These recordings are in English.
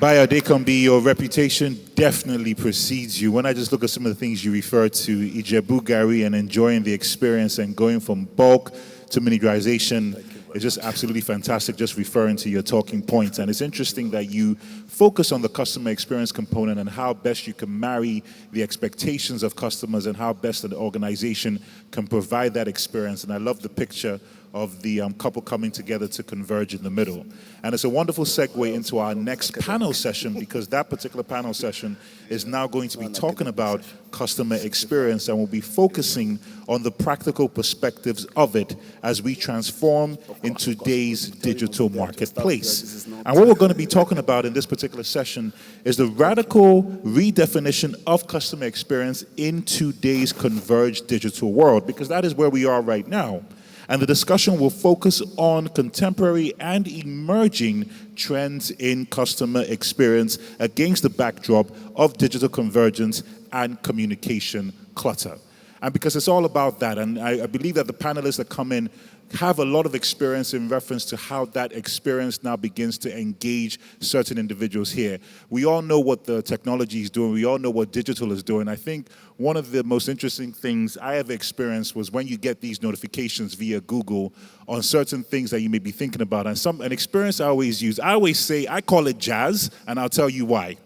Bayo Adekambi, your reputation definitely precedes you. When I just look at some of the things you refer to, Ijebu Gari and enjoying the experience and going from bulk to miniaturization, it's just absolutely fantastic, just referring to your talking points. And it's interesting that you focus on the customer experience component and how best you can marry the expectations of customers and how best an organization can provide that experience. And I love the picture of the couple coming together to converge in the middle. And it's a wonderful segue into our next panel session, because that particular panel session is now going to be talking about customer experience, and we'll be focusing on the practical perspectives of it as we transform in today's digital marketplace. And what we're going to be talking about in this particular session is the radical redefinition of customer experience in today's converged digital world, because that is where we are right now. And the discussion will focus on contemporary and emerging trends in customer experience against the backdrop of digital convergence and communication clutter. And because it's all about that, and I believe that the panelists that come in have a lot of experience in reference to how that experience now begins to engage certain individuals here. We all know what the technology is doing. We all know what digital is doing. I think one of the most interesting things I have experienced was when you get these notifications via Google on certain things that you may be thinking about. And an experience I always use, I always say, I call it jazz, and I'll tell you why.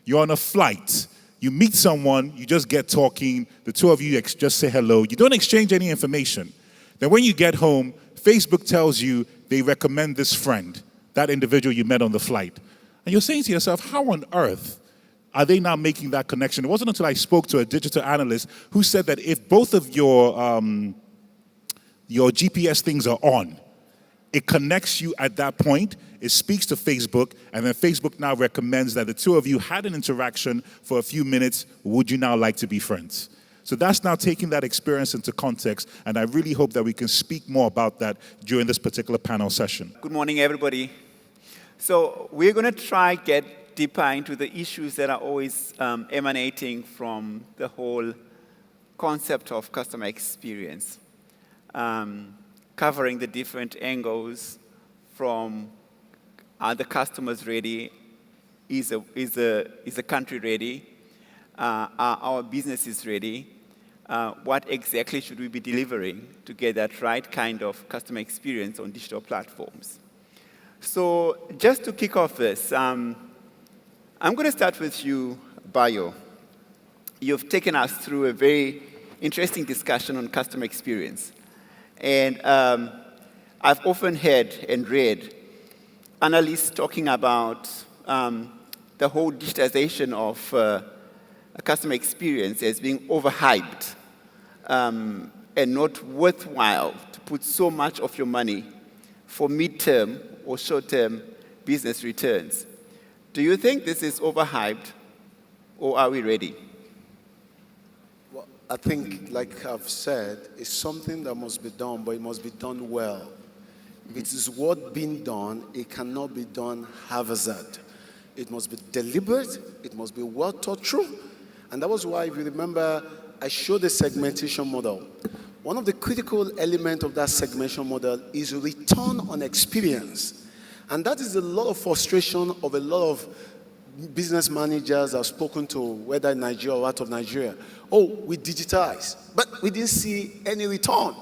You're on a flight. You meet someone, you just get talking, the two of you just say hello. You don't exchange any information. Then when you get home, Facebook tells you they recommend this friend, that individual you met on the flight. And you're saying to yourself, how on earth are they now making that connection? It wasn't until I spoke to a digital analyst who said that if both of your GPS things are on, it connects you at that point, it speaks to Facebook, and then Facebook now recommends that the two of you had an interaction for a few minutes. Would you now like to be friends? So that's now taking that experience into context, and I really hope that we can speak more about that during this particular panel session. Good morning, everybody. So we're going to try get deeper into the issues that are always emanating from the whole concept of customer experience, covering the different angles from are the customers ready, is the country ready, are our businesses ready, what exactly should we be delivering to get that right kind of customer experience on digital platforms. So just to kick off this, I'm going to start with you, Bayo. You've taken us through a very interesting discussion on customer experience. And I've often heard and read analysts talking about the whole digitization of a customer experience as being overhyped and not worthwhile to put so much of your money for midterm or short-term business returns. Do you think this is overhyped, or are we ready? Well, I think, like I've said, it's something that must be done, but it must be done well. If it is what being done, it cannot be done haphazard. It must be deliberate, it must be well thought through. And that was why, if you remember, I showed the segmentation model. One of the critical elements of that segmentation model is return on experience. And that is a lot of frustration of a lot of business managers I've spoken to, whether in Nigeria or out of Nigeria. Oh, we digitized, but we didn't see any return.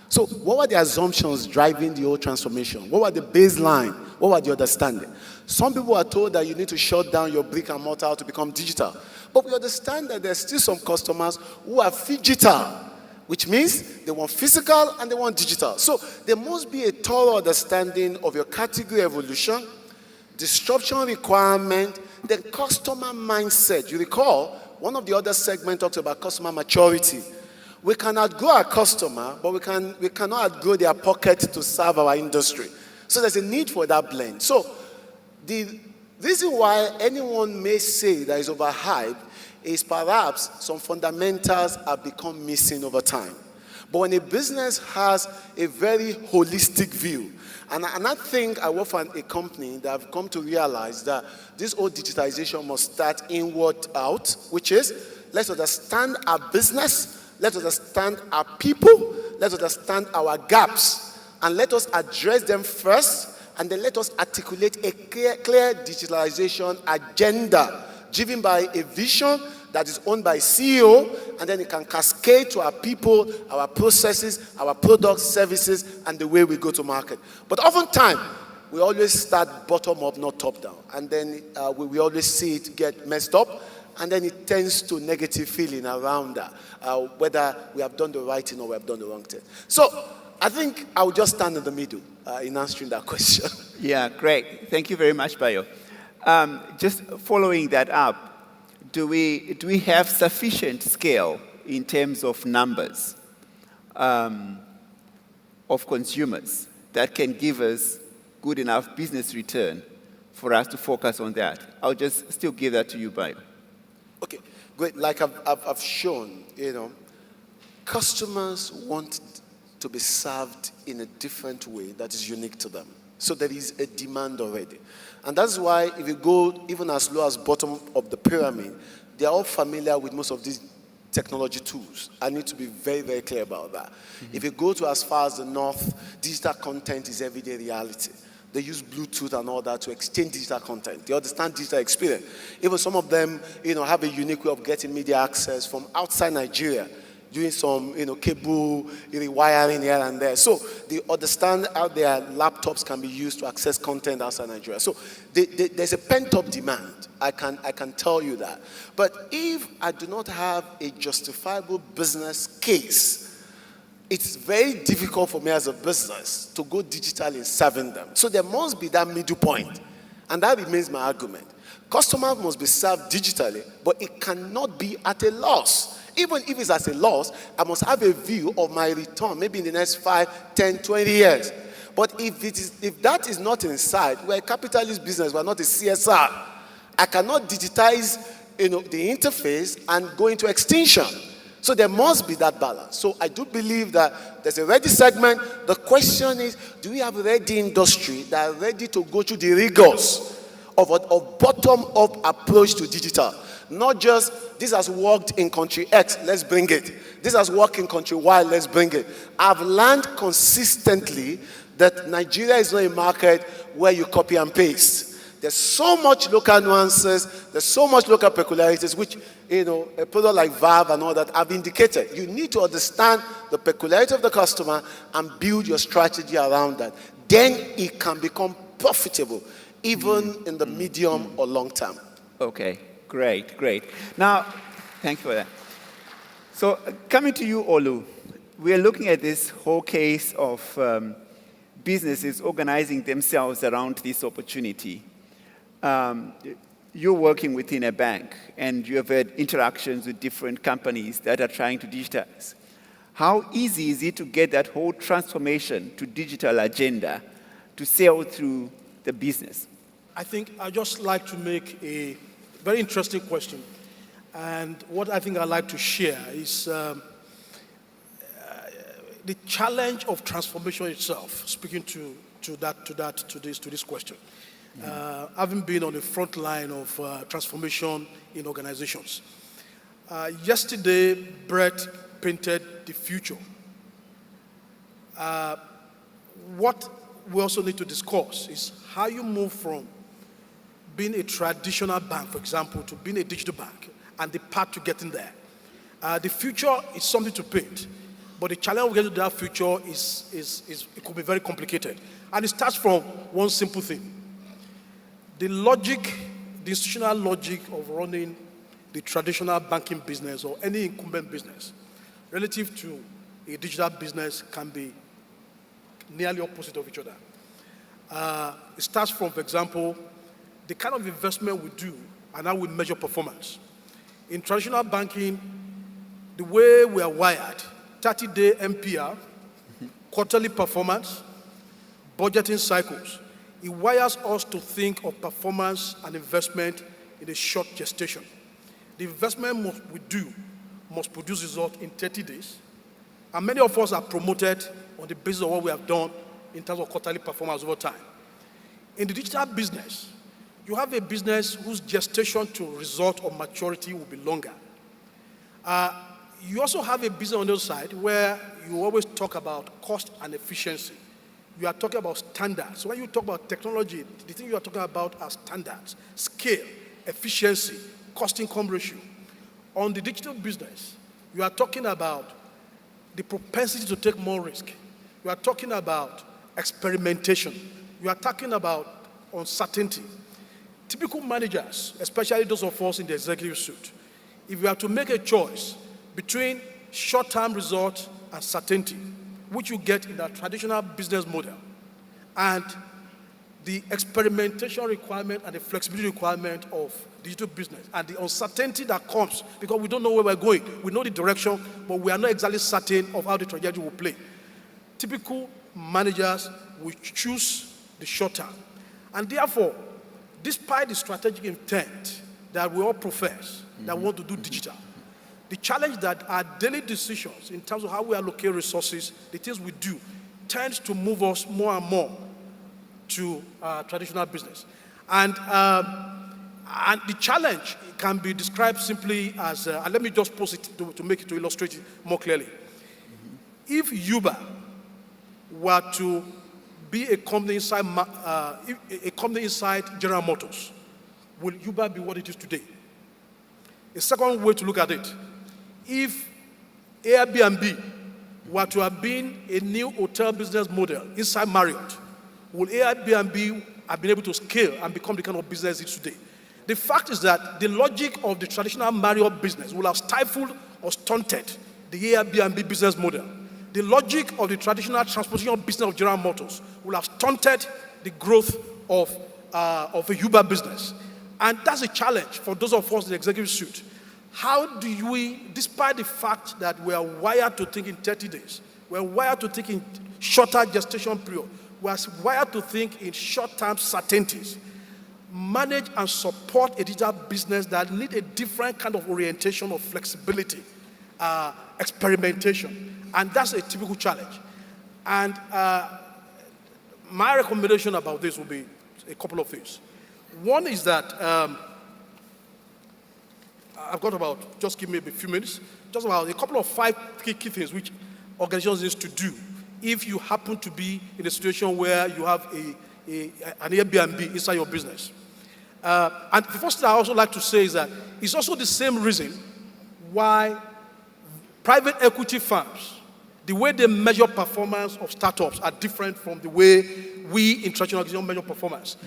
So what were the assumptions driving the whole transformation? What were the baseline? What were the understanding? Some people are told that you need to shut down your brick and mortar to become digital. But we understand that there's still some customers who are phygital, which means they want physical and they want digital. So there must be a thorough understanding of your category evolution, disruption requirement, the customer mindset. You recall, one of the other segments talks about customer maturity. We can outgrow our customer, but we cannot outgrow their pocket to serve our industry. So there's a need for that blend. So the reason why anyone may say that is overhyped is perhaps some fundamentals have become missing over time. But when a business has a very holistic view, and I think I work for a company that have come to realize that this whole digitization must start inward out, which is let's understand our business, let's understand our people, let's understand our gaps, and let us address them first, and then let us articulate a clear digitalization agenda driven by a vision that is owned by CEO, and then it can cascade to our people, our processes, our products, services, and the way we go to market. But oftentimes, we always start bottom up, not top down. And then we always see it get messed up, and then it tends to negative feeling around that, whether we have done the right thing or we have done the wrong thing. So I think I will just stand in the middle in answering that question. Yeah, great. Thank you very much, Bayo. Just following that up, do we have sufficient scale in terms of numbers of consumers that can give us good enough business return for us to focus on that? I'll just still give that to you, Bayo. Okay, great. Like I've shown, customers want to be served in a different way that is unique to them. So there is a demand already. And that's why if you go even as low as bottom of the pyramid, they're all familiar with most of these technology tools. I need to be very, very clear about that. If you go to as far as the north, digital content is everyday reality. They use Bluetooth and all that to exchange digital content. They understand digital experience. Even some of them, have a unique way of getting media access from outside Nigeria, doing some, cable rewiring here and there. So they understand how their laptops can be used to access content outside Nigeria. So there's a pent-up demand. I can tell you that. But if I do not have a justifiable business case, it's very difficult for me as a business to go digital in serving them. So there must be that middle point. And that remains my argument. Customers must be served digitally, but it cannot be at a loss. Even if it's at a loss, I must have a view of my return, maybe in the next 5, 10, 20 years. But if that is not in sight, we're a capitalist business, we're not a CSR. I cannot digitize the interface and go into extinction. So there must be that balance. So I do believe that there's a ready segment. The question is, do we have a ready industry that are ready to go through the rigors of bottom-up approach to digital? Not just, this has worked in country X, let's bring it. This has worked in country Y, let's bring it. I've learned consistently that Nigeria is not a market where you copy and paste. There's so much local nuances, there's so much local peculiarities, which, a product like Valve and all that have indicated. You need to understand the peculiarity of the customer and build your strategy around that. Then it can become profitable, even in the medium or long term. Okay. Great. Now, thank you for that. So, coming to you, Olu, we are looking at this whole case of businesses organizing themselves around this opportunity. You're working within a bank, and you have had interactions with different companies that are trying to digitize. How easy is it to get that whole transformation to digital agenda to sail through the business? I think I'd just like to make a very interesting question. And what I think I'd like to share is the challenge of transformation itself, speaking to this question. Having been on the front line of transformation in organizations. Yesterday, Brett painted the future. What we also need to discuss is how you move from being a traditional bank, for example, to being a digital bank, and the path to getting there. The future is something to paint, but the challenge of getting to that future it could be very complicated. And it starts from one simple thing. The institutional logic of running the traditional banking business or any incumbent business relative to a digital business can be nearly opposite of each other. It starts from, for example, the kind of investment we do and how we measure performance. In traditional banking, the way we are wired, 30-day MPR, quarterly performance, budgeting cycles, it wires us to think of performance and investment in a short gestation. The investment we do must produce results in 30 days, and many of us are promoted on the basis of what we have done in terms of quarterly performance over time. In the digital business, you have a business whose gestation to result or maturity will be longer. You also have a business on the other side where you always talk about cost and efficiency. you are talking about standards. When you talk about technology, the thing you are talking about are standards, scale, efficiency, cost-income ratio. On the digital business, you are talking about the propensity to take more risk. You are talking about experimentation. You are talking about uncertainty. Typical managers, especially those of us in the executive suite, if you have to make a choice between short-term results and certainty, which you get in a traditional business model, and the experimentation requirement and the flexibility requirement of digital business, and the uncertainty that comes because we don't know where we're going. We know the direction, but we are not exactly certain of how the trajectory will play. Typical managers will choose the short term. And therefore, despite the strategic intent that we all profess, that we want to do digital, the challenge that our daily decisions in terms of how we allocate resources, the things we do, tends to move us more and more to traditional business. And the challenge can be described simply as, and let me just pose it to illustrate it more clearly. If Uber were to be a company inside General Motors, will Uber be what it is today? A second way to look at it, if Airbnb were to have been a new hotel business model inside Marriott, will Airbnb have been able to scale and become the kind of business it is today? The fact is that the logic of the traditional Marriott business will have stifled or stunted the Airbnb business model. The logic of the traditional transportation business of General Motors will have stunted the growth of a Uber business. And that's a challenge for those of us in the executive suite. How do we, despite the fact that we are wired to think in 30 days, we are wired to think in shorter gestation period, we are wired to think in short-term certainties, manage and support a digital business that need a different kind of orientation of flexibility, experimentation. And that's a typical challenge. And my recommendation about this will be a couple of things. One is that, I've got about, just give me a few minutes, just about a couple of 5 key things which organizations need to do if you happen to be in a situation where you have an Airbnb inside your business. And the first thing I also like to say is that it's also the same reason why private equity firms, the way they measure performance of startups are different from the way we in traditional organizations measure performance.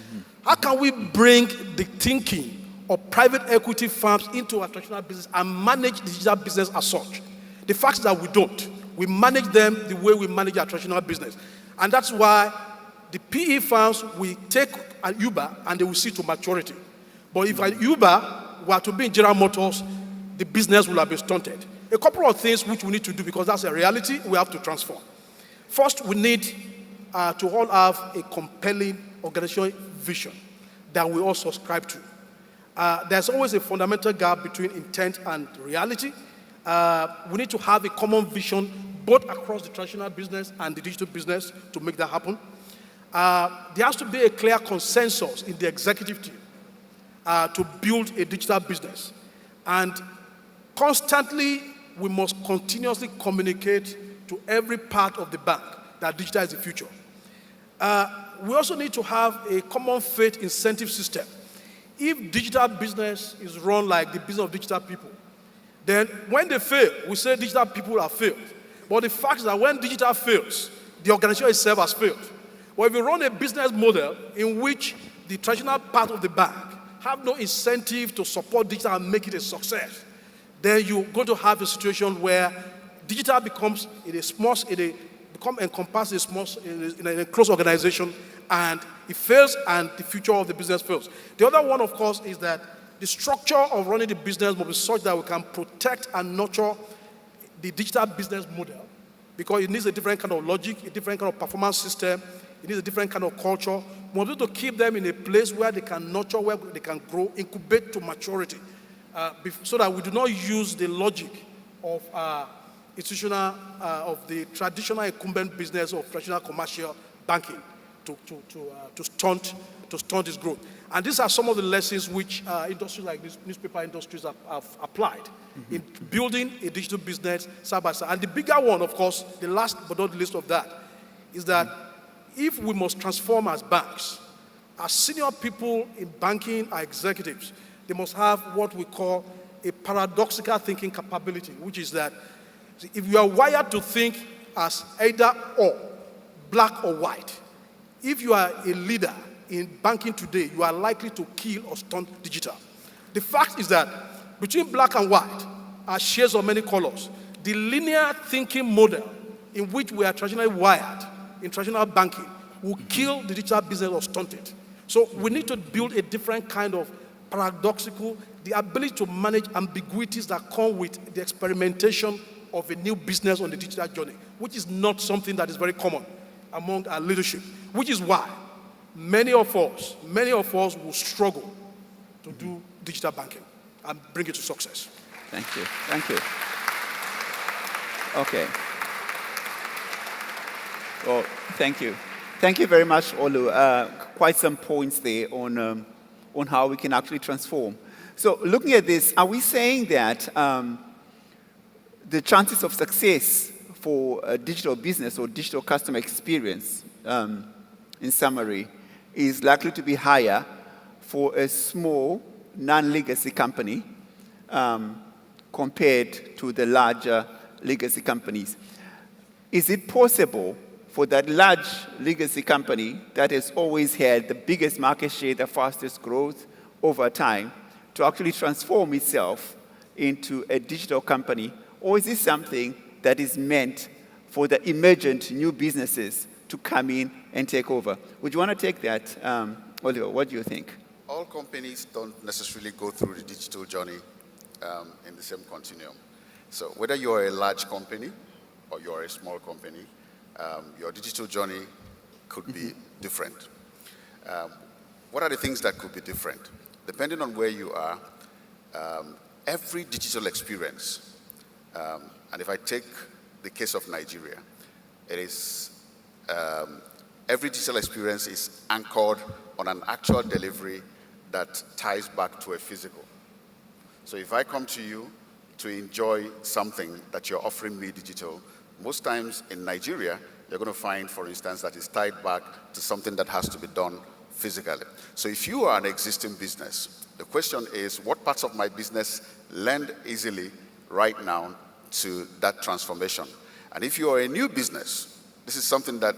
How can we bring the thinking of private equity firms into our traditional business and manage the digital business as such? The fact is that we don't. We manage them the way we manage our traditional business. And that's why the PE firms will take an Uber and they will see to maturity. But if an Uber were to be in General Motors, the business will have been stunted. A couple of things which we need to do, because that's a reality, we have to transform. First, we need to all have a compelling organizational vision that we all subscribe to. There's always a fundamental gap between intent and reality. We need to have a common vision both across the traditional business and the digital business to make that happen. There has to be a clear consensus in the executive team to build a digital business. And constantly, we must continuously communicate to every part of the bank that digital is the future. We also need to have a common faith incentive system. If digital business is run like the business of digital people, then when they fail, we say digital people have failed. But the fact is that when digital fails, the organization itself has failed. But if you run a business model in which the traditional part of the bank have no incentive to support digital and make it a success, then you're going to have a situation where digital becomes encompassed in a close organization, and it fails, and the future of the business fails. The other one, of course, is that the structure of running the business must be such that we can protect and nurture the digital business model, because it needs a different kind of logic, a different kind of performance system, it needs a different kind of culture. We want to keep them in a place where they can nurture, where they can grow, incubate to maturity, so that we do not use the logic of institutional, of the traditional incumbent business of traditional commercial banking to stunt its growth. And these are some of the lessons which industries like this, newspaper industries have applied in building a digital business side by side. And the bigger one, of course, the last but not the least of that, is that if we must transform as banks, as senior people in banking are executives, they must have what we call a paradoxical thinking capability, which is that if you are wired to think as either or, black or white, if you are a leader in banking today, you are likely to kill or stunt digital. The fact is that between black and white are shades of many colors. The linear thinking model in which we are traditionally wired in traditional banking will kill the digital business or stunt it. So we need to build a different kind of paradoxical, the ability to manage ambiguities that come with the experimentation of a new business on the digital journey, which is not something that is very common among our leadership, which is why many of us will struggle to do digital banking and bring it to success. Thank you. Thank you. Okay. Well, thank you. Thank you very much, Olu. Quite some points there on how we can actually transform. So looking at this, are we saying that the chances of success for a digital business or digital customer experience, in summary, is likely to be higher for a small, non-legacy company compared to the larger legacy companies? Is it possible for that large legacy company that has always had the biggest market share, the fastest growth over time, to actually transform itself into a digital company? Or is this something that is meant for the emergent new businesses to come in and take over? Would you want to take that, Oliver? What do you think? All companies don't necessarily go through the digital journey in the same continuum. So whether you're a large company or you're a small company, your digital journey could be different. What are the things that could be different? Depending on where you are, every digital experience, and if I take the case of Nigeria, it is every digital experience is anchored on an actual delivery that ties back to a physical. So if I come to you to enjoy something that you're offering me digital, most times in Nigeria, you're going to find, for instance, that it's tied back to something that has to be done physically. So if you are an existing business, the question is, what parts of my business lend easily right now to that transformation? And if you are a new business, this is something that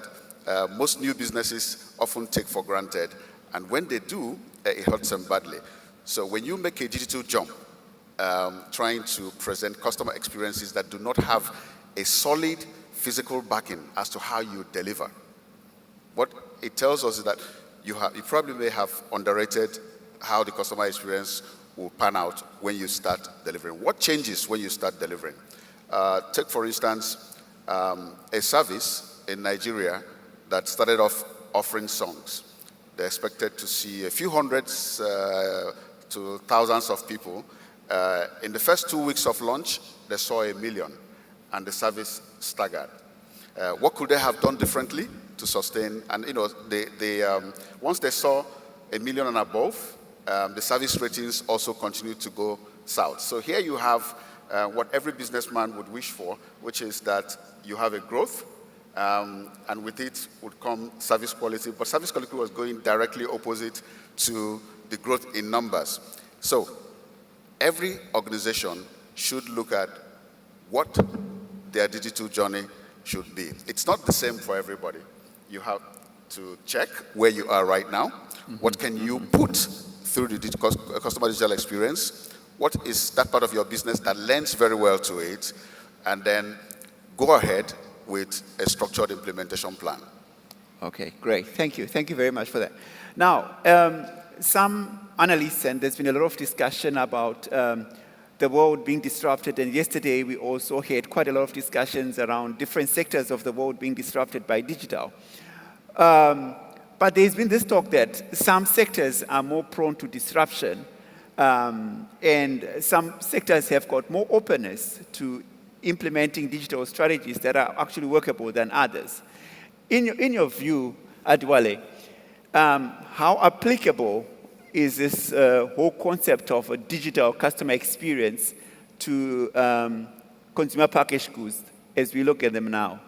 most new businesses often take for granted, and when they do, it hurts them badly. So when you make a digital jump, trying to present customer experiences that do not have a solid physical backing as to how you deliver, what it tells us is that you probably may have underrated how the customer experience will pan out when you start delivering. What changes when you start delivering? Take, for instance, a service in Nigeria that started off offering songs. They expected to see a few hundreds to thousands of people. In the first 2 weeks of launch, they saw 1 million, and the service staggered. What could they have done differently to sustain? And once they saw 1 million and above, the service ratings also continued to go south. So here you have what every businessman would wish for, which is that you have a growth, and with it would come service quality. But service quality was going directly opposite to the growth in numbers. So every organization should look at what their digital journey should be. It's not the same for everybody. You have to check where you are right now. What can you put through the customer digital experience? What is that part of your business that lends very well to it? And then go ahead with a structured implementation plan. Okay, great. Thank you. Thank you very much for that. Now, some analysts, and there's been a lot of discussion about the world being disrupted, and yesterday we also had quite a lot of discussions around different sectors of the world being disrupted by digital. But there's been this talk that some sectors are more prone to disruption, and some sectors have got more openness to implementing digital strategies that are actually workable than others. In your view, Adwale, how applicable is this whole concept of a digital customer experience to consumer packaged goods as we look at them now?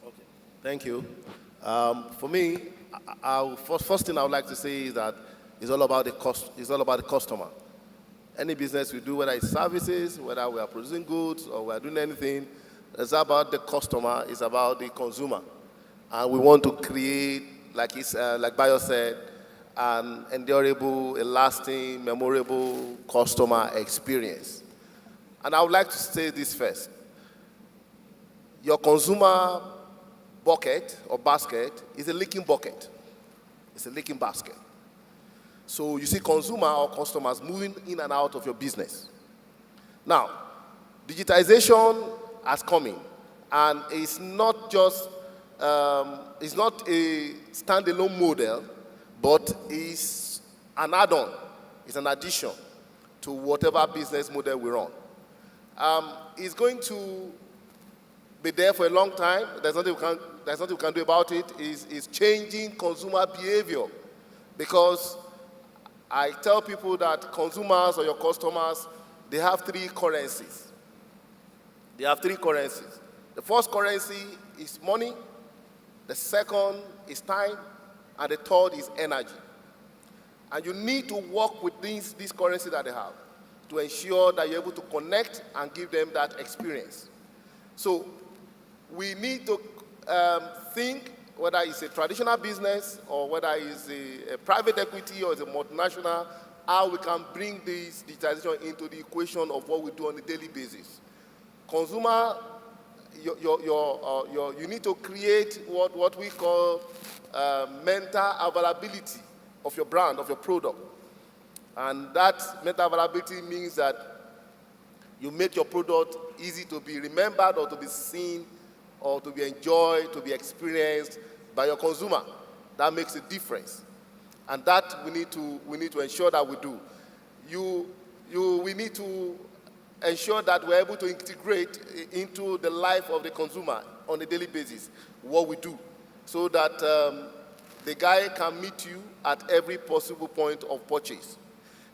Okay. Thank you. For me, first thing I would like to say is that it's all about the cost. It's all about the customer. Any business we do, whether it's services, whether we are producing goods or we are doing anything, it's about the customer. It's about the consumer, and we want to create, like Bayo said, an endurable, a lasting, memorable customer experience. And I would like to say this first. Your consumer bucket or basket is a leaking bucket. It's a leaking basket. So you see consumer or customers moving in and out of your business. Now, digitization has come in, and it's not just, it's not a standalone model, but it's an add-on, it's an addition to whatever business model we're on. It's going to be there for a long time. There's nothing we can do about it. It's changing consumer behavior, because I tell people that consumers or your customers, they have three currencies. They have three currencies. The first currency is money, the second is time, and the third is energy. And you need to work with this currency that they have to ensure that you're able to connect and give them that experience. So we need to think, whether it's a traditional business or whether it's a private equity or it's a multinational, how we can bring this digitization into the equation of what we do on a daily basis. Consumer, you need to create what we call mental availability of your brand, of your product. And that mental availability means that you make your product easy to be remembered or to be seen or to be enjoyed, to be experienced by your consumer. That makes a difference. And that we need to ensure that we do. We need to ensure that we're able to integrate into the life of the consumer on a daily basis what we do, so that the guy can meet you at every possible point of purchase.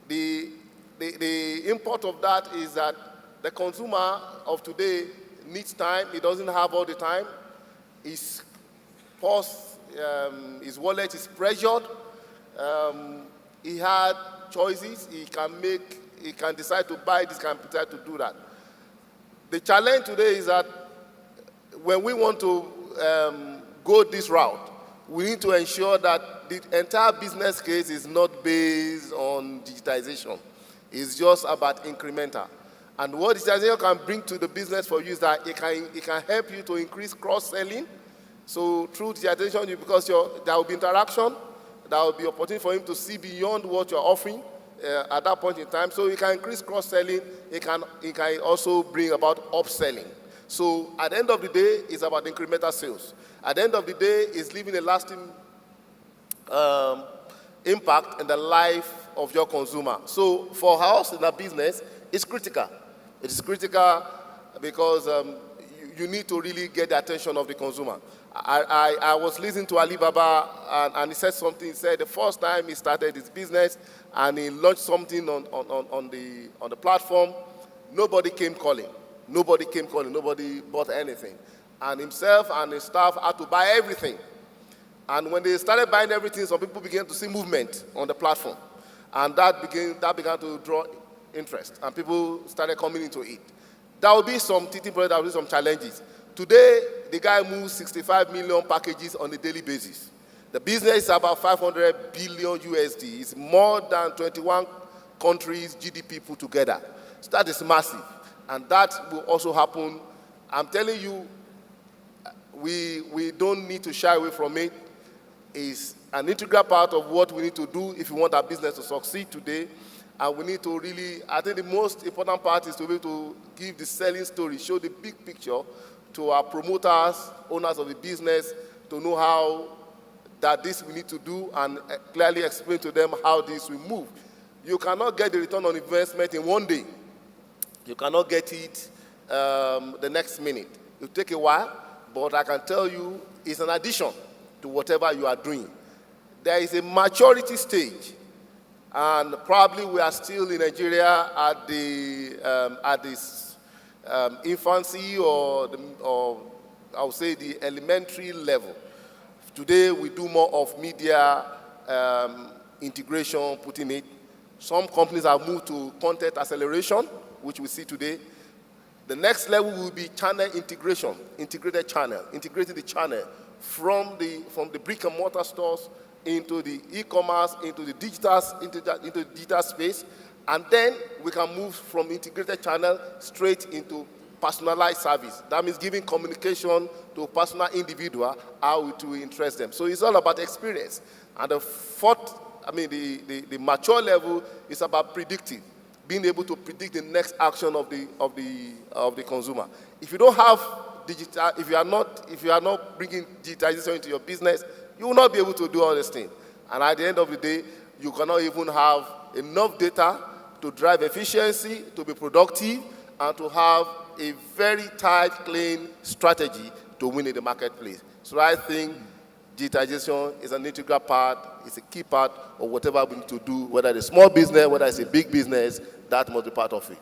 The import of that is that the consumer of today needs time. He doesn't have all the time. His purse, his wallet is pressured. He had choices. He can decide to buy this, can decide to do that. The challenge today is that when we want to go this route, we need to ensure that the entire business case is not based on digitization. It's just about incremental. And what digitization can bring to the business for you is that it can help you to increase cross-selling. So through digitization, because there will be interaction, there will be opportunity for him to see beyond what you're offering at that point in time. So it can increase cross-selling. It can also bring about upselling. So at the end of the day, it's about incremental sales. At the end of the day, it's leaving a lasting impact in the life of your consumer. So for us in our business, it's critical. It is critical because you need to really get the attention of the consumer. I was listening to Alibaba, and he said something. He said the first time he started his business and he launched something on the platform, nobody came calling. Nobody came calling. Nobody bought anything. And himself and his staff had to buy everything. And when they started buying everything, some people began to see movement on the platform. And that began to draw interest. And people started coming into it. There will be some teething problems, there will be some challenges. Today, the guy moves 65 million packages on a daily basis. The business is about 500 billion USD. It's more than 21 countries' GDP put together. So that is massive. And that will also happen. I'm telling you, we don't need to shy away from it. It's an integral part of what we need to do if we want our business to succeed today. And we need to really, I think the most important part is to be able to give the selling story, show the big picture to our promoters, owners of the business, to know how that this we need to do and clearly explain to them how this will move. You cannot get the return on investment in one day. You cannot get it the next minute. It will take a while, but I can tell you it's an addition to whatever you are doing. There is a maturity stage, and probably we are still in Nigeria at this infancy or I would say the elementary level Today, we do more of media integration, putting it. Some companies have moved to content acceleration, which we see today. The next level will be channel integration, integrated channel, integrating the channel from the brick and mortar stores into the e-commerce, into the digital space, and then we can move from integrated channel straight into personalized service. That means giving communication to a personal individual how to interest them. So it's all about experience. And the fourth, the mature level is about predicting, being able to predict the next action of the consumer. If you don't have digital, if you are not bringing digitization into your business, you will not be able to do all these things. And at the end of the day, you cannot even have enough data to drive efficiency, to be productive, and to have a very tight, clean strategy to win in the marketplace. So I think digitization is an integral part, it's a key part of whatever we need to do, whether it's a small business, whether it's a big business, that must be part of it.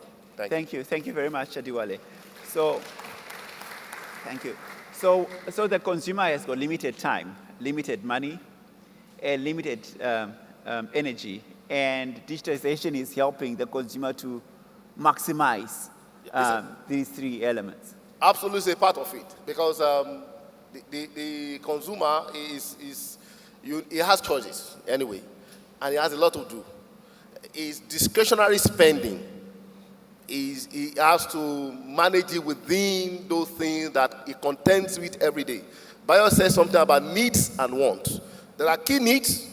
Thank you. Thank you very much, Adiwale. So, thank you. So the consumer has got limited time, limited money, and limited energy, and digitization is helping the consumer to maximize these three elements. Absolutely a part of it, because the consumer he has choices anyway, and he has a lot to do. His discretionary spending he has to manage it within those things that he contends with every day. Bio says something about needs and wants. There are key needs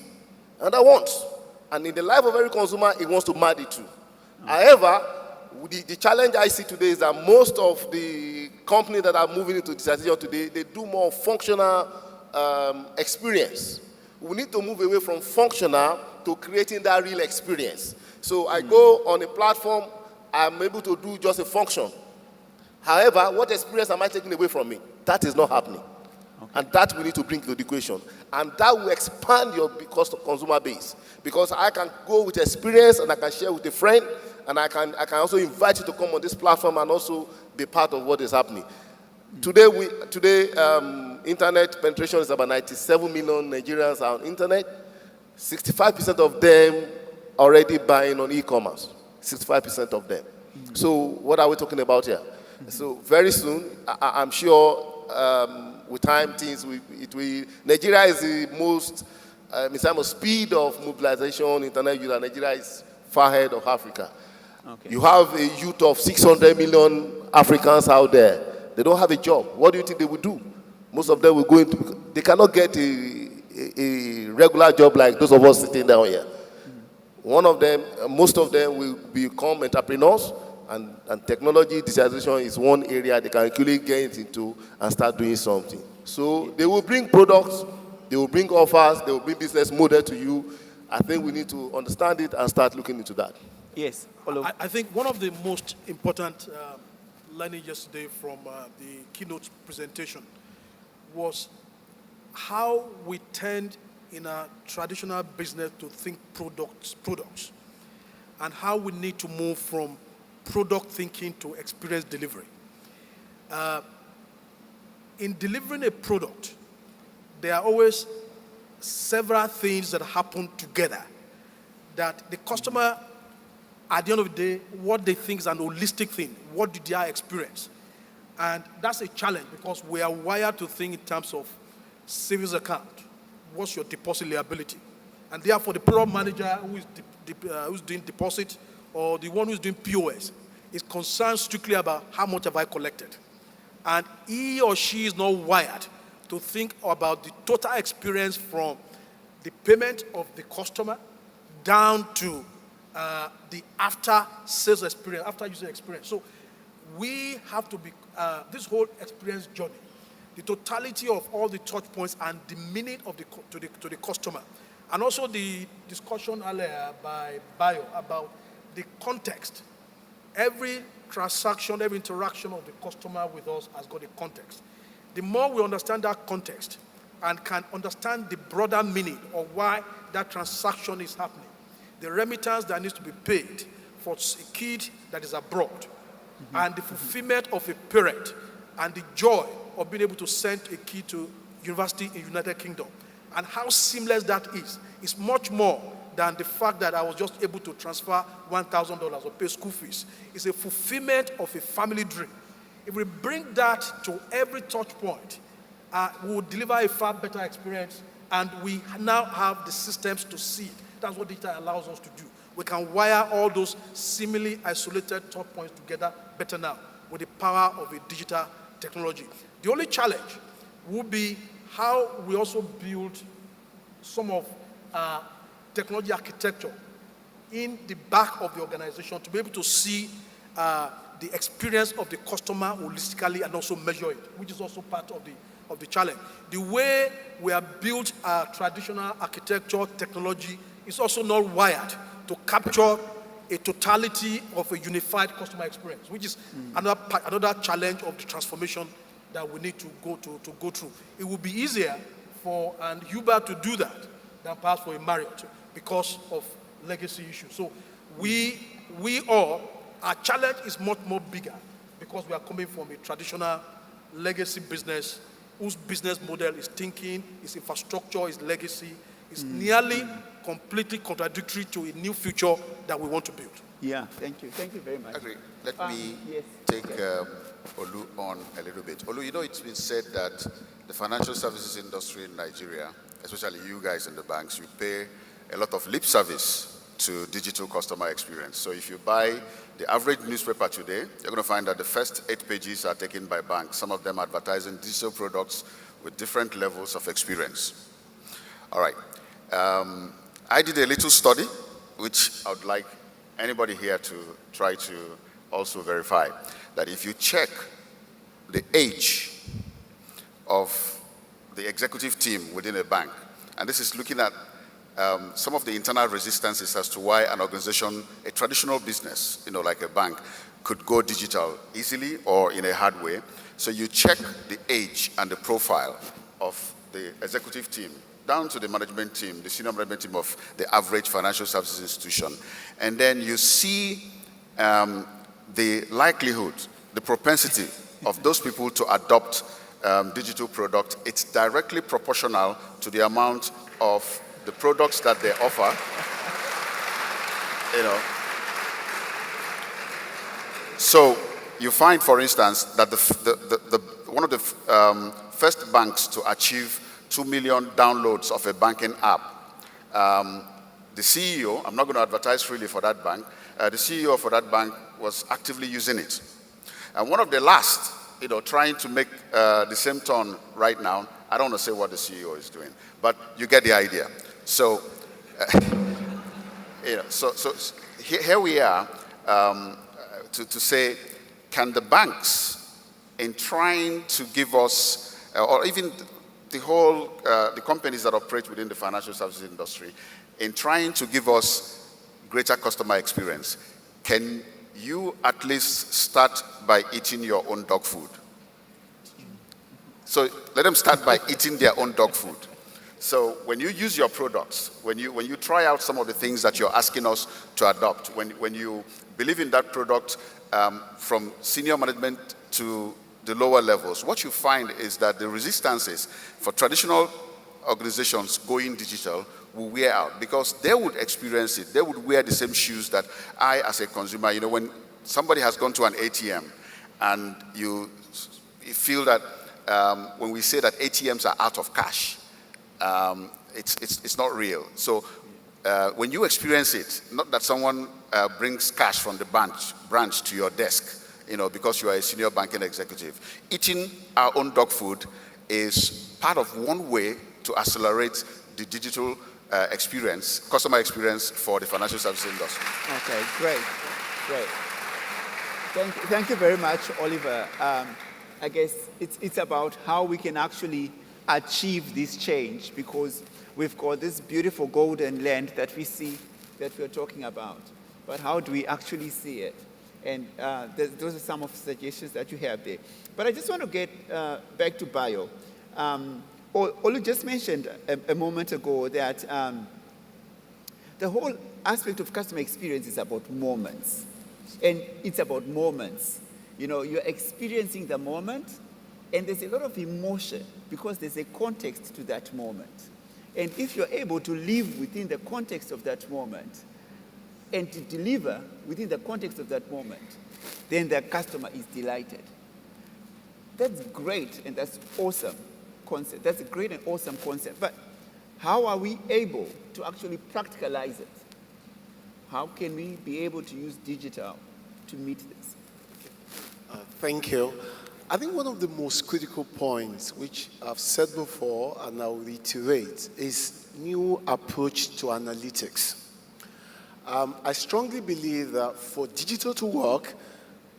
and there are wants. And in the life of every consumer, he wants to marry the two. However, the challenge I see today is that most of the companies that are moving into digitization today, they do more functional experience. We need to move away from functional to creating that real experience. So I go on a platform, I'm able to do just a function. However, what experience am I taking away from me? That is not happening. Okay. And that we need to bring to the equation. And that will expand your consumer base. Because I can go with experience and I can share with a friend, and I can also invite you to come on this platform and also be part of what is happening. Today, internet penetration is about 97 million Nigerians are on internet. 65% of them already buying on e-commerce. 65% of them. So what are we talking about here? So very soon, I'm sure with time, Nigeria is the most, in terms of speed of mobilization, internet user, Nigeria is far ahead of Africa. Okay. You have a youth of 600 million Africans out there. They don't have a job. What do you think they will do? Most of them will go into, they cannot get a regular job like those of us sitting down here. Most of them will become entrepreneurs, and technology digitization is one area they can actually get into and start doing something. So they will bring products, they will bring offers, they will bring business model to you. I think we need to understand it and start looking into that. Yes. I think one of the most important learning yesterday from the keynote presentation was how we tend in a traditional business to think products, and how we need to move from product thinking to experience delivery. In delivering a product, there are always several things that happen together that the customer, at the end of the day, what they think is an holistic thing. What did they experience? And that's a challenge because we are wired to think in terms of savings account. What's your deposit liability? And therefore, the product manager who's doing deposit or the one who's doing POS is concerned strictly about how much have I collected. And he or she is not wired to think about the total experience from the payment of the customer down to the after sales experience, after user experience. So we have to be, this whole experience journey, the totality of all the touch points and the meaning of to the customer. And also the discussion earlier by Bio about the context. Every transaction, every interaction of the customer with us has got a context. The more we understand that context and can understand the broader meaning of why that transaction is happening, the remittance that needs to be paid for a kid that is abroad, and the fulfillment of a parent, and the joy of being able to send a kid to university in United Kingdom. And how seamless that is much more than the fact that I was just able to transfer $1,000 or pay school fees. It's a fulfillment of a family dream. If we bring that to every touch point, we will deliver a far better experience, and we now have the systems to see it. That's what data allows us to do. We can wire all those seemingly isolated touch points together better now with the power of a digital technology. The only challenge would be how we also build some of technology architecture in the back of the organization to be able to see the experience of the customer holistically and also measure it, which is also part of the challenge. The way we have built our traditional architecture technology is also not wired to capture a totality of a unified customer experience, which is another challenge of the transformation that we need to go through. It would be easier for an Uber to do that than perhaps for a Marriott because of legacy issues. So our challenge is much more bigger because we are coming from a traditional legacy business whose business model is thinking, its infrastructure, its legacy, is nearly completely contradictory to a new future that we want to build. Yeah, thank you. Thank you very much. Agree. Let me yes. take Olu on a little bit. Olu, you know, it's been said that the financial services industry in Nigeria, especially you guys in the banks, you pay a lot of lip service to digital customer experience. So if you buy the average newspaper today, you're going to find that the first 8 pages are taken by banks, some of them advertising digital products with different levels of experience. All right. I did a little study, which I would like anybody here to try to also verify, that if you check the age of the executive team within a bank, and this is looking at some of the internal resistances as to why an organization, a traditional business, like a bank, could go digital easily or in a hard way. So you check the age and the profile of the executive team, down to the management team, the senior management team of the average financial services institution. And then you see the likelihood, the propensity of those people to adopt digital product. It's directly proportional to the amount of the products that they offer. So you find, for instance, that one of the first banks to achieve 2 million downloads of a banking app. The CEO, I'm not going to advertise freely for that bank, the CEO for that bank was actively using it. And one of the last, trying to make the same turn right now, I don't want to say what the CEO is doing, but you get the idea. So, here we are to say, can the banks, in trying to give us, or even the companies that operate within the financial services industry, in trying to give us greater customer experience, can you at least start by eating your own dog food? So let them start by eating their own dog food. So when you use your products, when you try out some of the things that you're asking us to adopt, when you believe in that product from senior management to the lower levels, what you find is that the resistances for traditional organizations going digital will wear out because they would experience it. They would wear the same shoes that I, as a consumer, when somebody has gone to an ATM and you feel that when we say that ATMs are out of cash, it's not real. So when you experience it, not that someone brings cash from the branch to your desk, because you are a senior banking executive. Eating our own dog food is part of one way to accelerate the digital customer experience for the financial services industry. Okay, great. Thank you very much, Oliver. I guess it's about how we can actually achieve this change because we've got this beautiful golden land that we see, that we're talking about. But how do we actually see it? And those are some of the suggestions that you have there. But I just want to get back to Bio. Olu just mentioned a moment ago that the whole aspect of customer experience is about moments. And it's about moments. You're experiencing the moment And there's a lot of emotion because there's a context to that moment. And if you're able to live within the context of that moment and to deliver within the context of that moment, then the customer is delighted. That's great and that's awesome concept. That's a great and awesome concept. But how are we able to actually practicalize it? How can we be able to use digital to meet this? Thank you. I think one of the most critical points, which I've said before and I'll reiterate, is new approach to analytics. I strongly believe that for digital to work,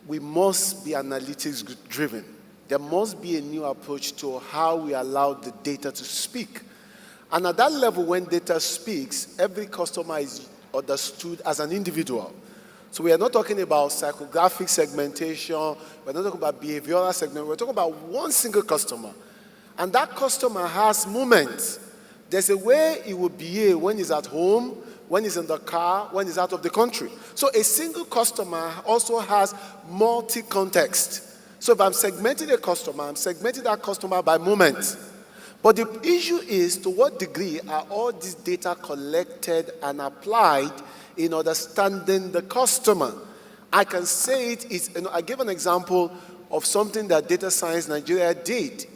we must be analytics driven. There must be a new approach to how we allow the data to speak. And at that level, when data speaks, every customer is understood as an individual. So we are not talking about psychographic segmentation, we're not talking about behavioral segmentation, we're talking about one single customer. And that customer has moments. There's a way he will behave when he's at home, when he's in the car, when he's out of the country. So a single customer also has multi-context. So if I'm segmenting a customer, I'm segmenting that customer by moment. But the issue is, to what degree are all this data collected and applied in understanding the customer? I can say it is, I give an example of something that Data Science Nigeria did,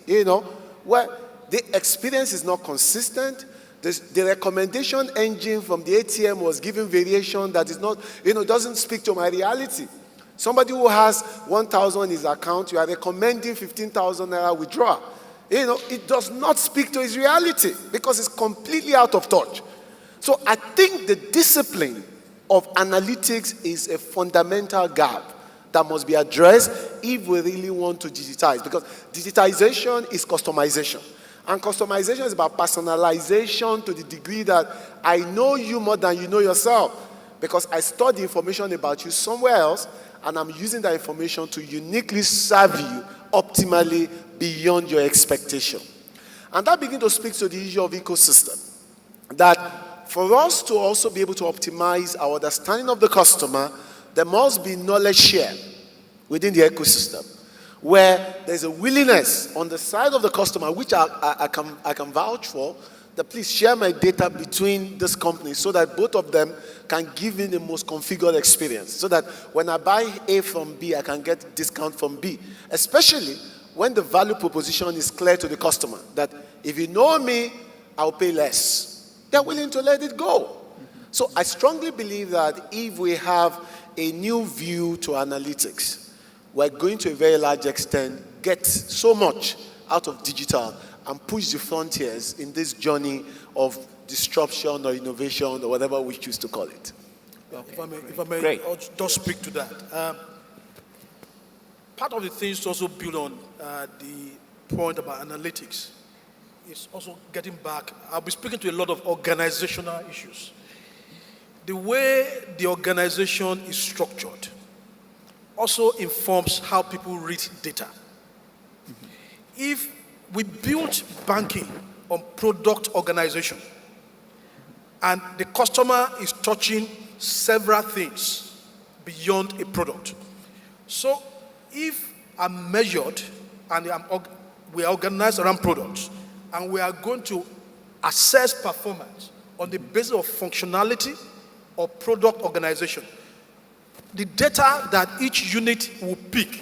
where the experience is not consistent. The recommendation engine from the ATM was giving variation that is not, doesn't speak to my reality. Somebody who has 1,000 in his account, you are recommending 15,000 naira withdrawal. It does not speak to his reality because it's completely out of touch. So I think the discipline of analytics is a fundamental gap that must be addressed if we really want to digitize, because digitization is customization. And customization is about personalization to the degree that I know you more than you know yourself, because I stored the information about you somewhere else, and I'm using that information to uniquely serve you optimally beyond your expectation. And that begins to speak to the issue of ecosystem. That for us to also be able to optimize our understanding of the customer, there must be knowledge share within the ecosystem, where there's a willingness on the side of the customer, which I can vouch for, that please share my data between this company so that both of them can give me the most configured experience. So that when I buy A from B, I can get discount from B. Especially when the value proposition is clear to the customer, that if you know me, I'll pay less. They're willing to let it go. So I strongly believe that if we have a new view to analytics, we're going to a very large extent get so much out of digital and push the frontiers in this journey of disruption or innovation or whatever we choose to call it. Okay, if I may just speak to that. Part of the things to also build on the point about analytics is also getting back. I'll be speaking to a lot of organizational issues. The way the organization is structured also informs how people read data. If we build banking on product organization, and the customer is touching several things beyond a product. So if I'm measured and we are organized around products, and we are going to assess performance on the basis of functionality or product organization, the data that each unit will pick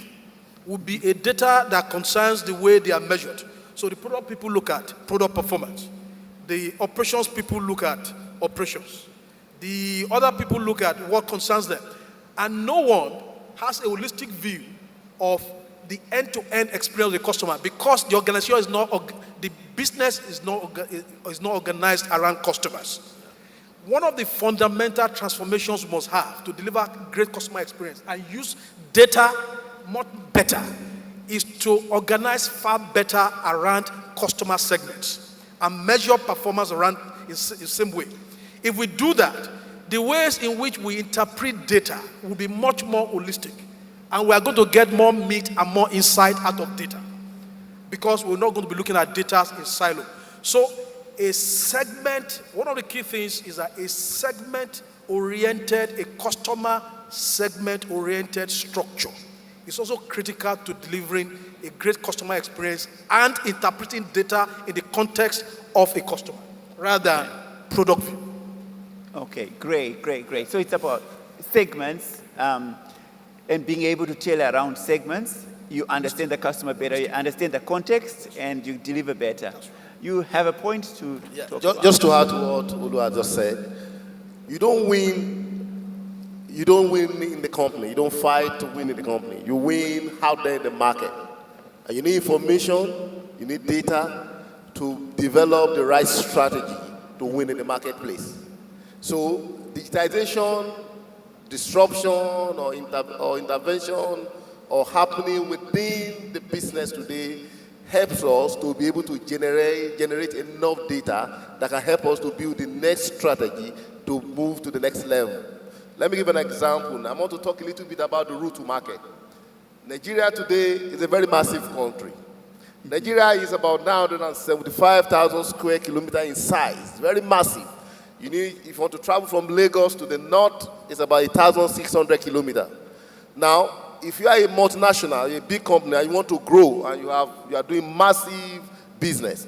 will be a data that concerns the way they are measured. So the product people look at product performance. The operations people look at operations. The other people look at what concerns them. And no one has a holistic view of the end-to-end experience of the customer, because the organization is not, the business is not organized around customers. One of the fundamental transformations we must have to deliver great customer experience and use data much better is to organize far better around customer segments and measure performance around in the same way. If we do that, the ways in which we interpret data will be much more holistic, and we are going to get more meat and more insight out of data, because we're not going to be looking at data in silo. So a segment, one of the key things is that a segment-oriented, a customer segment-oriented structure is also critical to delivering a great customer experience and interpreting data in the context of a customer rather than product view. Okay, great. So it's about segments and being able to tailor around segments. You understand the customer better, you understand the context, and you deliver better. You have a point to talk about. Just to add to what Olu just said, you don't win in the company. You don't fight to win in the company. You win out there in the market. And you need information, you need data to develop the right strategy to win in the marketplace. So digitization, disruption, or intervention, or happening within the business today helps us to be able to generate enough data that can help us to build the next strategy to move to the next level. Let me give an example. I want to talk a little bit about the route to market. Nigeria today is a very massive country. Nigeria is about 975,000 square kilometers in size, very massive. If you want to travel from Lagos to the north, it's about 1,600 kilometers. Now, if you are a multinational, a big company, and you want to grow, and you are doing massive business,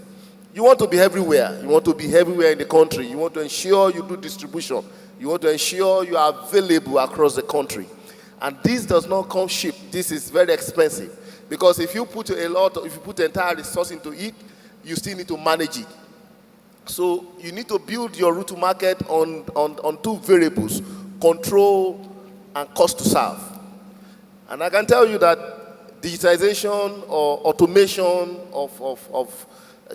you want to be everywhere. You want to be everywhere in the country. You want to ensure you do distribution. You want to ensure you are available across the country. And this does not come cheap. This is very expensive. Because if you put entire resource into it, you still need to manage it. So you need to build your route to market on two variables, control and cost to serve. And I can tell you that digitization or automation of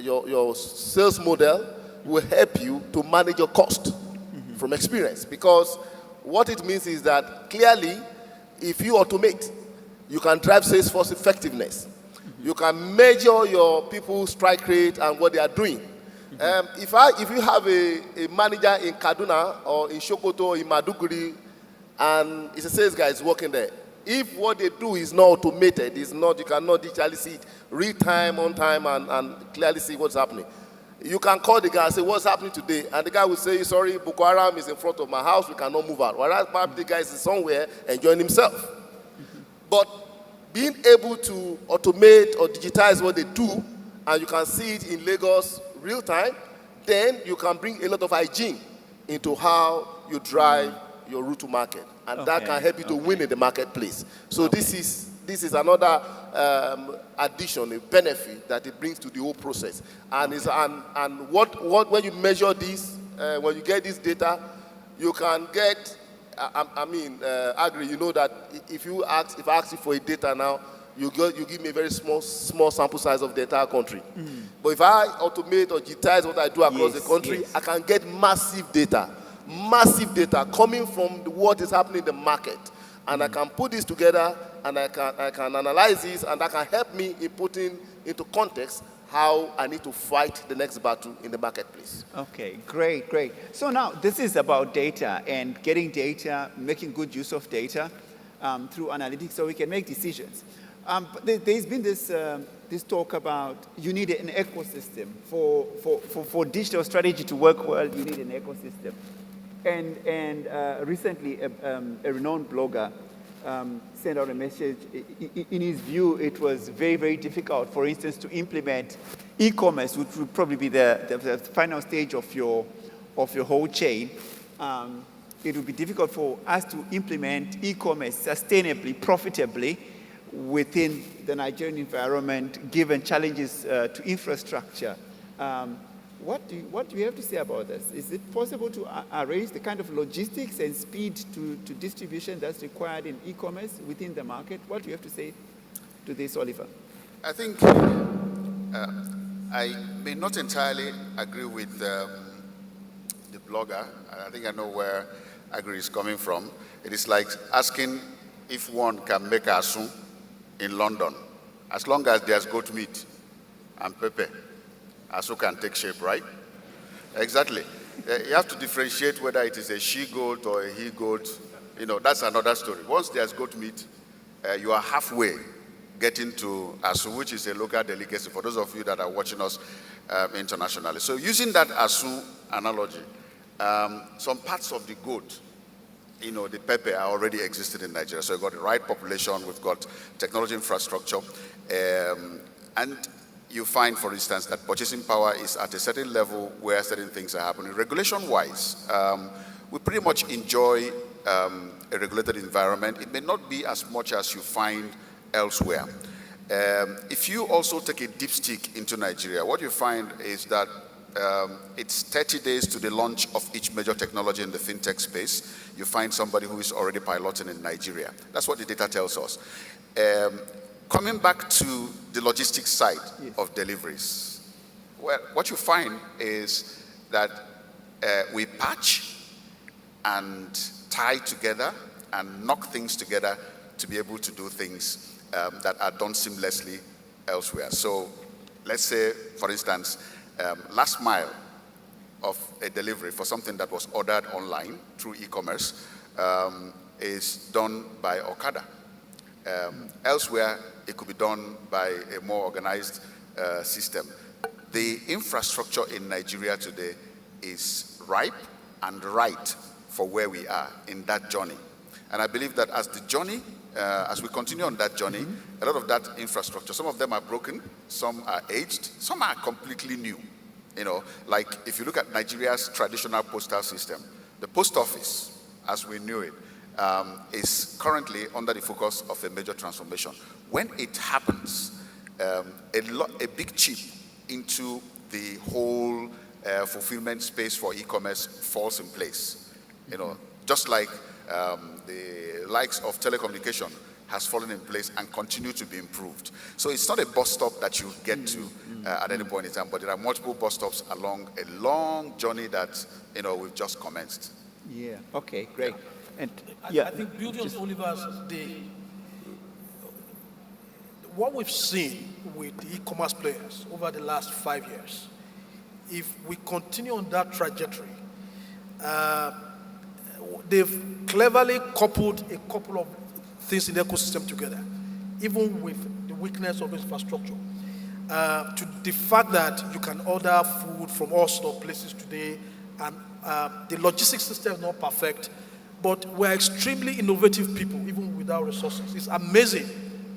your sales model will help you to manage your cost from experience. Because what it means is that clearly, if you automate, you can drive sales force effectiveness. You can measure your people's strike rate and what they are doing. If you have a manager in Kaduna or in Sokoto or in Maduguri, and it's a sales guy is working there, if what they do is not automated, you cannot digitally see it real time, on time, and clearly see what's happening. You can call the guy and say, what's happening today? And the guy will say, sorry, Boko Haram is in front of my house, we cannot move out. Whereas probably the guy is somewhere enjoying himself. But being able to automate or digitize what they do, and you can see it in Lagos real time, then you can bring a lot of hygiene into how you drive your route to market. And that can help you to win in the marketplace. So this is another addition, a benefit that it brings to the whole process. And when you measure this, when you get this data, you can get. Agri, you know that if I ask you for a data now, you give me a very small sample size of the entire country. But if I automate or digitize what I do across the country, I can get massive data coming from what is happening in the market. And I can put this together, and I can analyze this, and that can help me in putting into context how I need to fight the next battle in the marketplace. Okay, great. So now this is about data and getting data, making good use of data through analytics so we can make decisions. But there's been this talk about you need an ecosystem. For digital strategy to work well, you need an ecosystem. And recently, a renowned blogger sent out a message. In his view, it was very, very difficult, for instance, to implement e-commerce, which would probably be the final stage of your whole chain. It would be difficult for us to implement e-commerce sustainably, profitably, within the Nigerian environment, given challenges to infrastructure. What do you have to say about this? Is it possible to arrange the kind of logistics and speed to distribution that's required in e-commerce within the market? What do you have to say to this, Oliver? I think I may not entirely agree with the blogger. I think I know where Agri is coming from. It is like asking if one can make asun in London, as long as there's goat meat and pepper. Asu can take shape, right? Exactly. You have to differentiate whether it is a she-goat or a he-goat. That's another story. Once there's goat meat, you are halfway getting to Asu, which is a local delicacy for those of you that are watching us internationally. So using that Asu analogy, some parts of the goat the Pepe are already existing in Nigeria. So we've got the right population, we've got technology infrastructure, and you find, for instance, that purchasing power is at a certain level where certain things are happening. Regulation-wise, we pretty much enjoy a regulated environment. It may not be as much as you find elsewhere. If you also take a dipstick into Nigeria, what you find is that it's 30 days to the launch of each major technology in the fintech space. You find somebody who is already piloting in Nigeria. That's what the data tells us. Coming back to the logistics side of deliveries, well, what you find is that we patch and tie together and knock things together to be able to do things that are done seamlessly elsewhere. So let's say, for instance, last mile of a delivery for something that was ordered online through e-commerce is done by Okada. Elsewhere, it could be done by a more organized system. The infrastructure in Nigeria today is ripe and right for where we are in that journey. And I believe that as the journey, as we continue on that journey, a lot of that infrastructure, some of them are broken, some are aged, some are completely new. Like if you look at Nigeria's traditional postal system, the post office, as we knew it, is currently under the focus of a major transformation. When it happens, a big chip into the whole fulfillment space for e-commerce falls in place. Just like the likes of telecommunication has fallen in place and continue to be improved. So it's not a bus stop that you get to at any point in time, but there are multiple bus stops along a long journey that we've just commenced. Yeah. Okay. Great. Yeah. And I think building on Oliver's day, what we've seen with the e-commerce players over the last 5 years, if we continue on that trajectory, they've cleverly coupled a couple of things in the ecosystem together, even with the weakness of infrastructure. To the fact that you can order food from all sorts of places today, and the logistics system is not perfect, but we're extremely innovative people, even without resources. It's amazing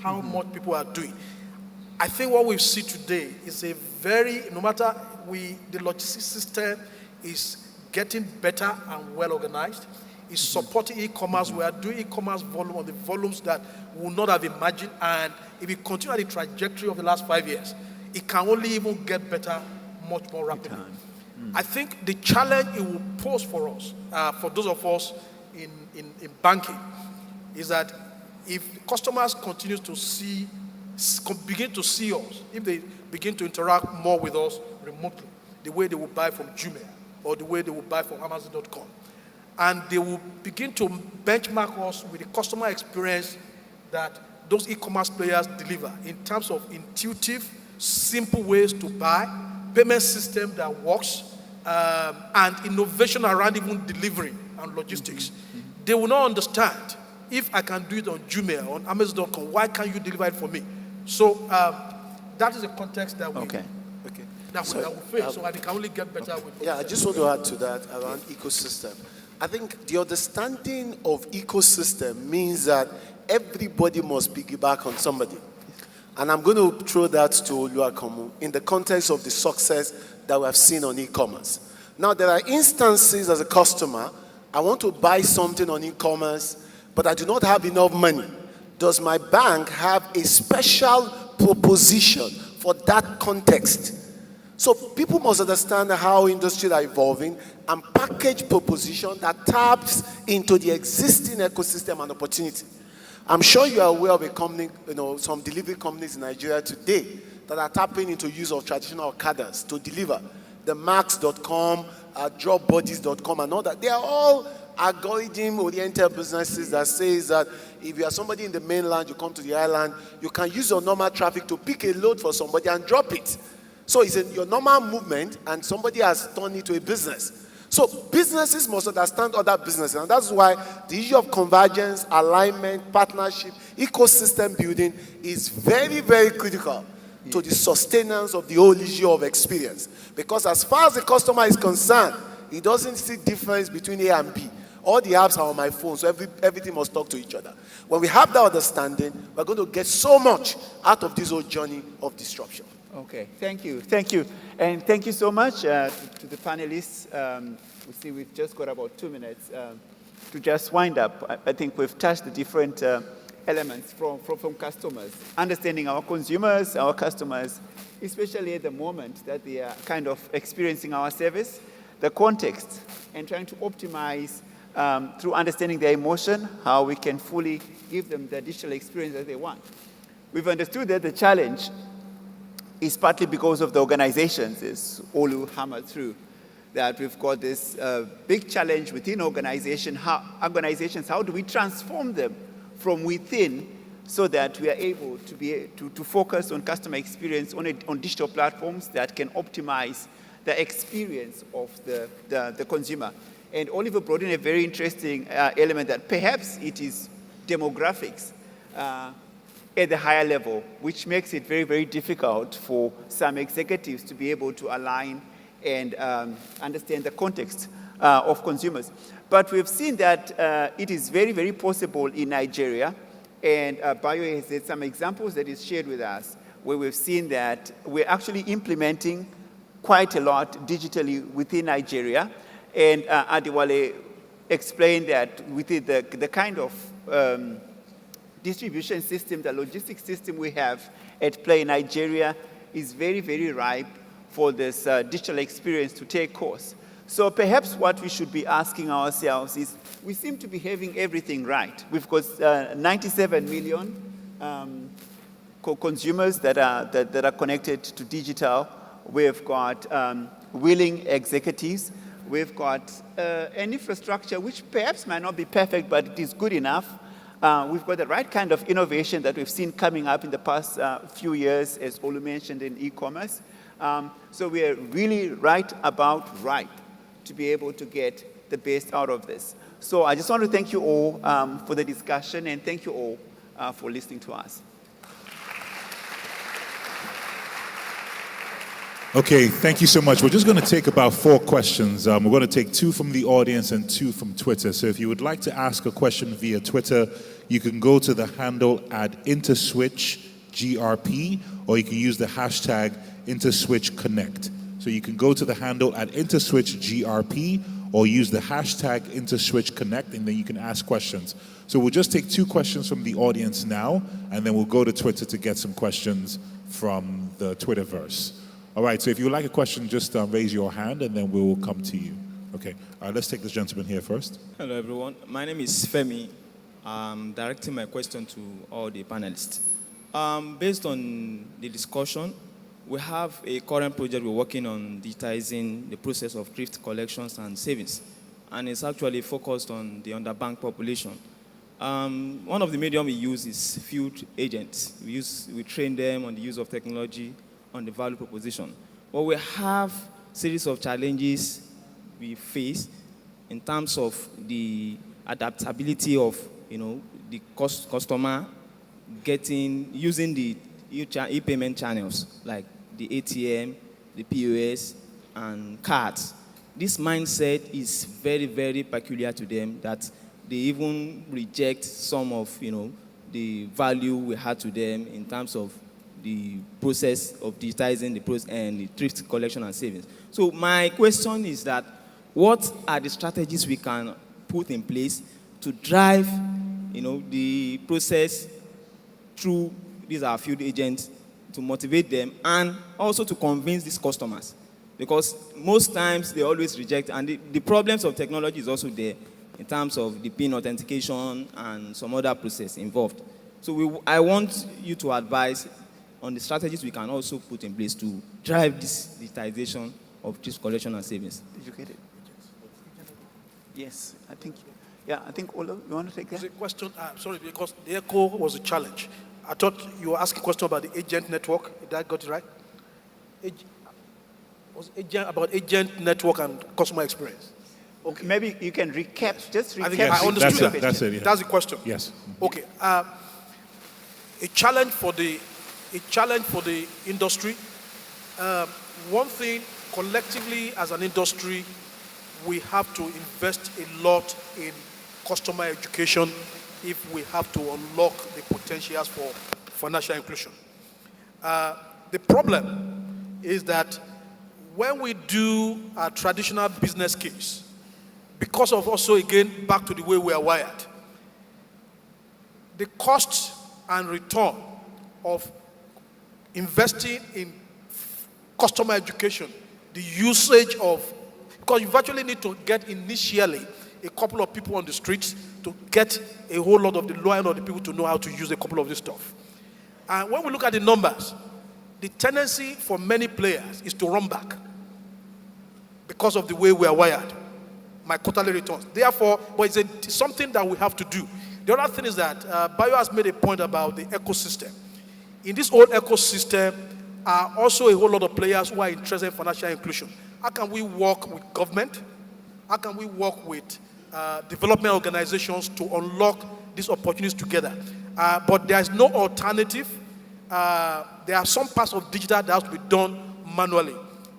how much people are doing. I think what we see today is a very, no matter the logistics system is getting better and well organized. It's supporting e-commerce. We are doing e-commerce volume on the volumes that we would not have imagined. And if we continue the trajectory of the last 5 years, it can only even get better much more rapidly. I think the challenge it will pose for us, for those of us in banking, is that if customers continue to begin to see us, if they begin to interact more with us remotely, the way they will buy from Jumia or the way they will buy from Amazon.com, and they will begin to benchmark us with the customer experience that those e-commerce players deliver in terms of intuitive, simple ways to buy, payment system that works, and innovation around even delivery and logistics. They will not understand, if I can do it on Jumia, on Amazon.com, why can't you deliver it for me? So that is the context that we that we face. So I can only get better with. Yeah, I just want to add to that around ecosystem. I think the understanding of ecosystem means that everybody must piggyback on somebody. And I'm going to throw that to Oluwakomu in the context of the success that we have seen on e-commerce. Now, there are instances as a customer, I want to buy something on e-commerce, but I do not have enough money. Does my bank have a special proposition for that context? So people must understand how industries are evolving and package proposition that taps into the existing ecosystem and opportunity. I'm sure you are aware of a company, some delivery companies in Nigeria today that are tapping into use of traditional Okadas to deliver. The Max.com, DropBodies.com and all that. They are all algorithm-oriented businesses that says that if you are somebody in the mainland, you come to the island, you can use your normal traffic to pick a load for somebody and drop it. So it's your normal movement, and somebody has turned it to a business. So businesses must understand other businesses, and that's why the issue of convergence, alignment, partnership, ecosystem building is very, very critical to the sustenance of the whole issue of experience. Because as far as the customer is concerned, he doesn't see difference between A and B. All the apps are on my phone, so everything must talk to each other. When we have that understanding, we're going to get so much out of this whole journey of disruption. Okay, thank you. And thank you so much to the panelists. We see we've just got about 2 minutes to just wind up. I think we've touched the different elements from customers, understanding our consumers, our customers, especially at the moment that they are kind of experiencing our service, the context, and trying to optimize through understanding their emotion, how we can fully give them the digital experience that they want. We've understood that the challenge is partly because of the organizations, as Olu hammered through, that we've got this big challenge within organizations. How do we transform them from within so that we are able to focus on customer experience on digital platforms that can optimize the experience of the consumer? And Oliver brought in a very interesting element that perhaps it is demographics at the higher level, which makes it very, very difficult for some executives to be able to align and understand the context of consumers. But we've seen that it is very, very possible in Nigeria, and Bayo has had some examples that is shared with us, where we've seen that we're actually implementing quite a lot digitally within Nigeria. And Adewale explained that within the kind of distribution system, the logistics system we have at play in Nigeria is very, very ripe for this digital experience to take course. So perhaps what we should be asking ourselves is, we seem to be having everything right. We've got 97 million consumers that are connected to digital. We've got willing executives. We've got an infrastructure which perhaps might not be perfect, but it is good enough. We've got the right kind of innovation that we've seen coming up in the past few years, as Olu mentioned, in e-commerce. So we are really right to be able to get the best out of this. So I just want to thank you all for the discussion, and thank you all for listening to us. Okay, thank you so much. We're just going to take about 4 questions. We're going to take 2 from the audience and 2 from Twitter. So if you would like to ask a question via Twitter, you can go to the handle @InterswitchGRP, or you can use the hashtag InterswitchConnect. So you can go to the handle @InterswitchGRP, or use the hashtag InterswitchConnect, and then you can ask questions. So we'll just take 2 questions from the audience now, and then we'll go to Twitter to get some questions from the Twitterverse. All right, so if you would like a question, just raise your hand, and then we will come to you. Okay, let's take this gentleman here first. Hello, everyone. My name is Femi. I'm directing my question to all the panelists. Based on the discussion, we have a current project we're working on digitizing the process of thrift collections and savings, and it's actually focused on the underbanked population. One of the medium we use is field agents. We train them on the use of technology, on the value proposition. But we have a series of challenges we face in terms of the adaptability of, the customer using the e-payment channels like the ATM, the POS, and cards. This mindset is very, very peculiar to them, that they even reject some of, the value we had to them in terms of the process of digitizing the process and the thrift collection and savings. So my question is that, what are the strategies we can put in place to drive, the process through these our field agents, to motivate them and also to convince these customers? Because most times they always reject, and the problems of technology is also there in terms of the PIN authentication and some other process involved. So I want you to advise on the strategies we can also put in place to drive this digitization of thrift collection and savings. Did you get it? Yes, I think Olo, you want to take that? There's a question, sorry, because the echo was a challenge. I thought you were asking a question about the agent network. Did I got it right? About agent network and customer experience. Okay. Maybe you can recap, just recap. I think I understood That's it, yeah. That's the question. Yes. Okay. A challenge for the industry. One thing, collectively as an industry, we have to invest a lot in customer education if we have to unlock the potentials for financial inclusion. The problem is that when we do a traditional business case, because of also, again, back to the way we are wired, the cost and return of investing in customer education, the usage of, because you virtually need to get initially a couple of people on the streets to get a whole lot of the lower end of the people to know how to use a couple of this stuff. And when we look at the numbers, the tendency for many players is to run back because of the way we are wired, my quarterly returns. Therefore, but it's something that we have to do. The other thing is that Bayo has made a point about the ecosystem. In this whole ecosystem are also a whole lot of players who are interested in financial inclusion. How can we work with government? How can we work with development organizations to unlock these opportunities together? But there's no alternative. There are some parts of digital that have to be done manually.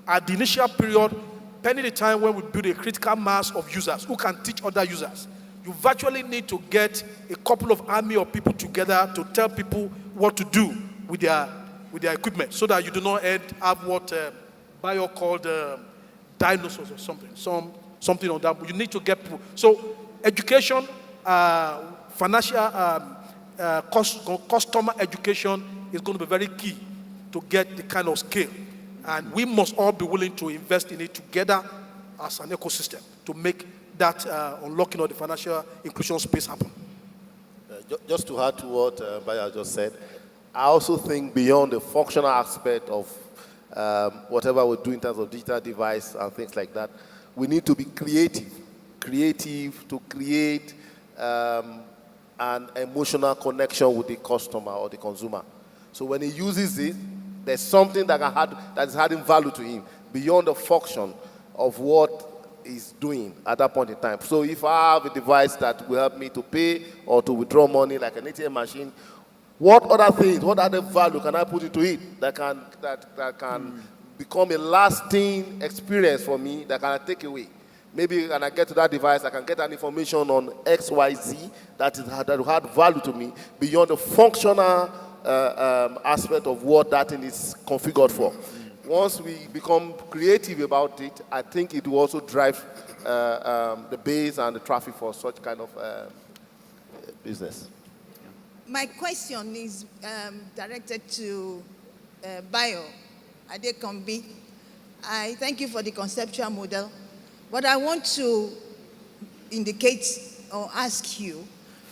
At the initial period, pending the time when we build a critical mass of users who can teach other users, you virtually need to get a couple of army of people together to tell people what to do with their equipment, so that you do not have what Bayo called dinosaurs or something on that. But you need to get people. So education, financial, customer education is going to be very key to get the kind of scale. And we must all be willing to invest in it together as an ecosystem to make that unlocking of the financial inclusion space happen. Just to add to what Bayo just said, I also think beyond the functional aspect of whatever we do in terms of digital device and things like that, we need to be creative to create an emotional connection with the customer or the consumer. So when he uses it, there's something that is adding value to him beyond the function of what he's doing at that point in time. So if I have a device that will help me to pay or to withdraw money, like an ATM machine, what other things, what other value can I put into it that can become a lasting experience for me that can I take away? Maybe when I get to that device, I can get an information on XYZ that will add value to me beyond the functional aspect of what that thing is configured for. Once we become creative about it, I think it will also drive the base and the traffic for such kind of business. My question is directed to Bayo Adekombi. I thank you for the conceptual model, but I want to indicate or ask you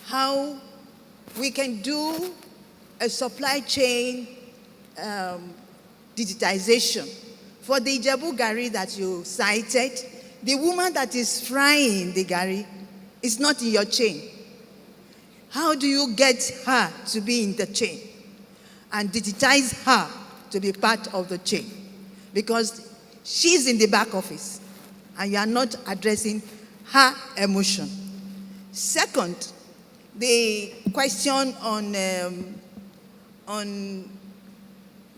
how we can do a supply chain digitization. For the Ijebu Gari that you cited, the woman that is frying the Gari is not in your chain. How do you get her to be in the chain and digitize her to be part of the chain? Because she's in the back office and you are not addressing her emotion. Second, the question on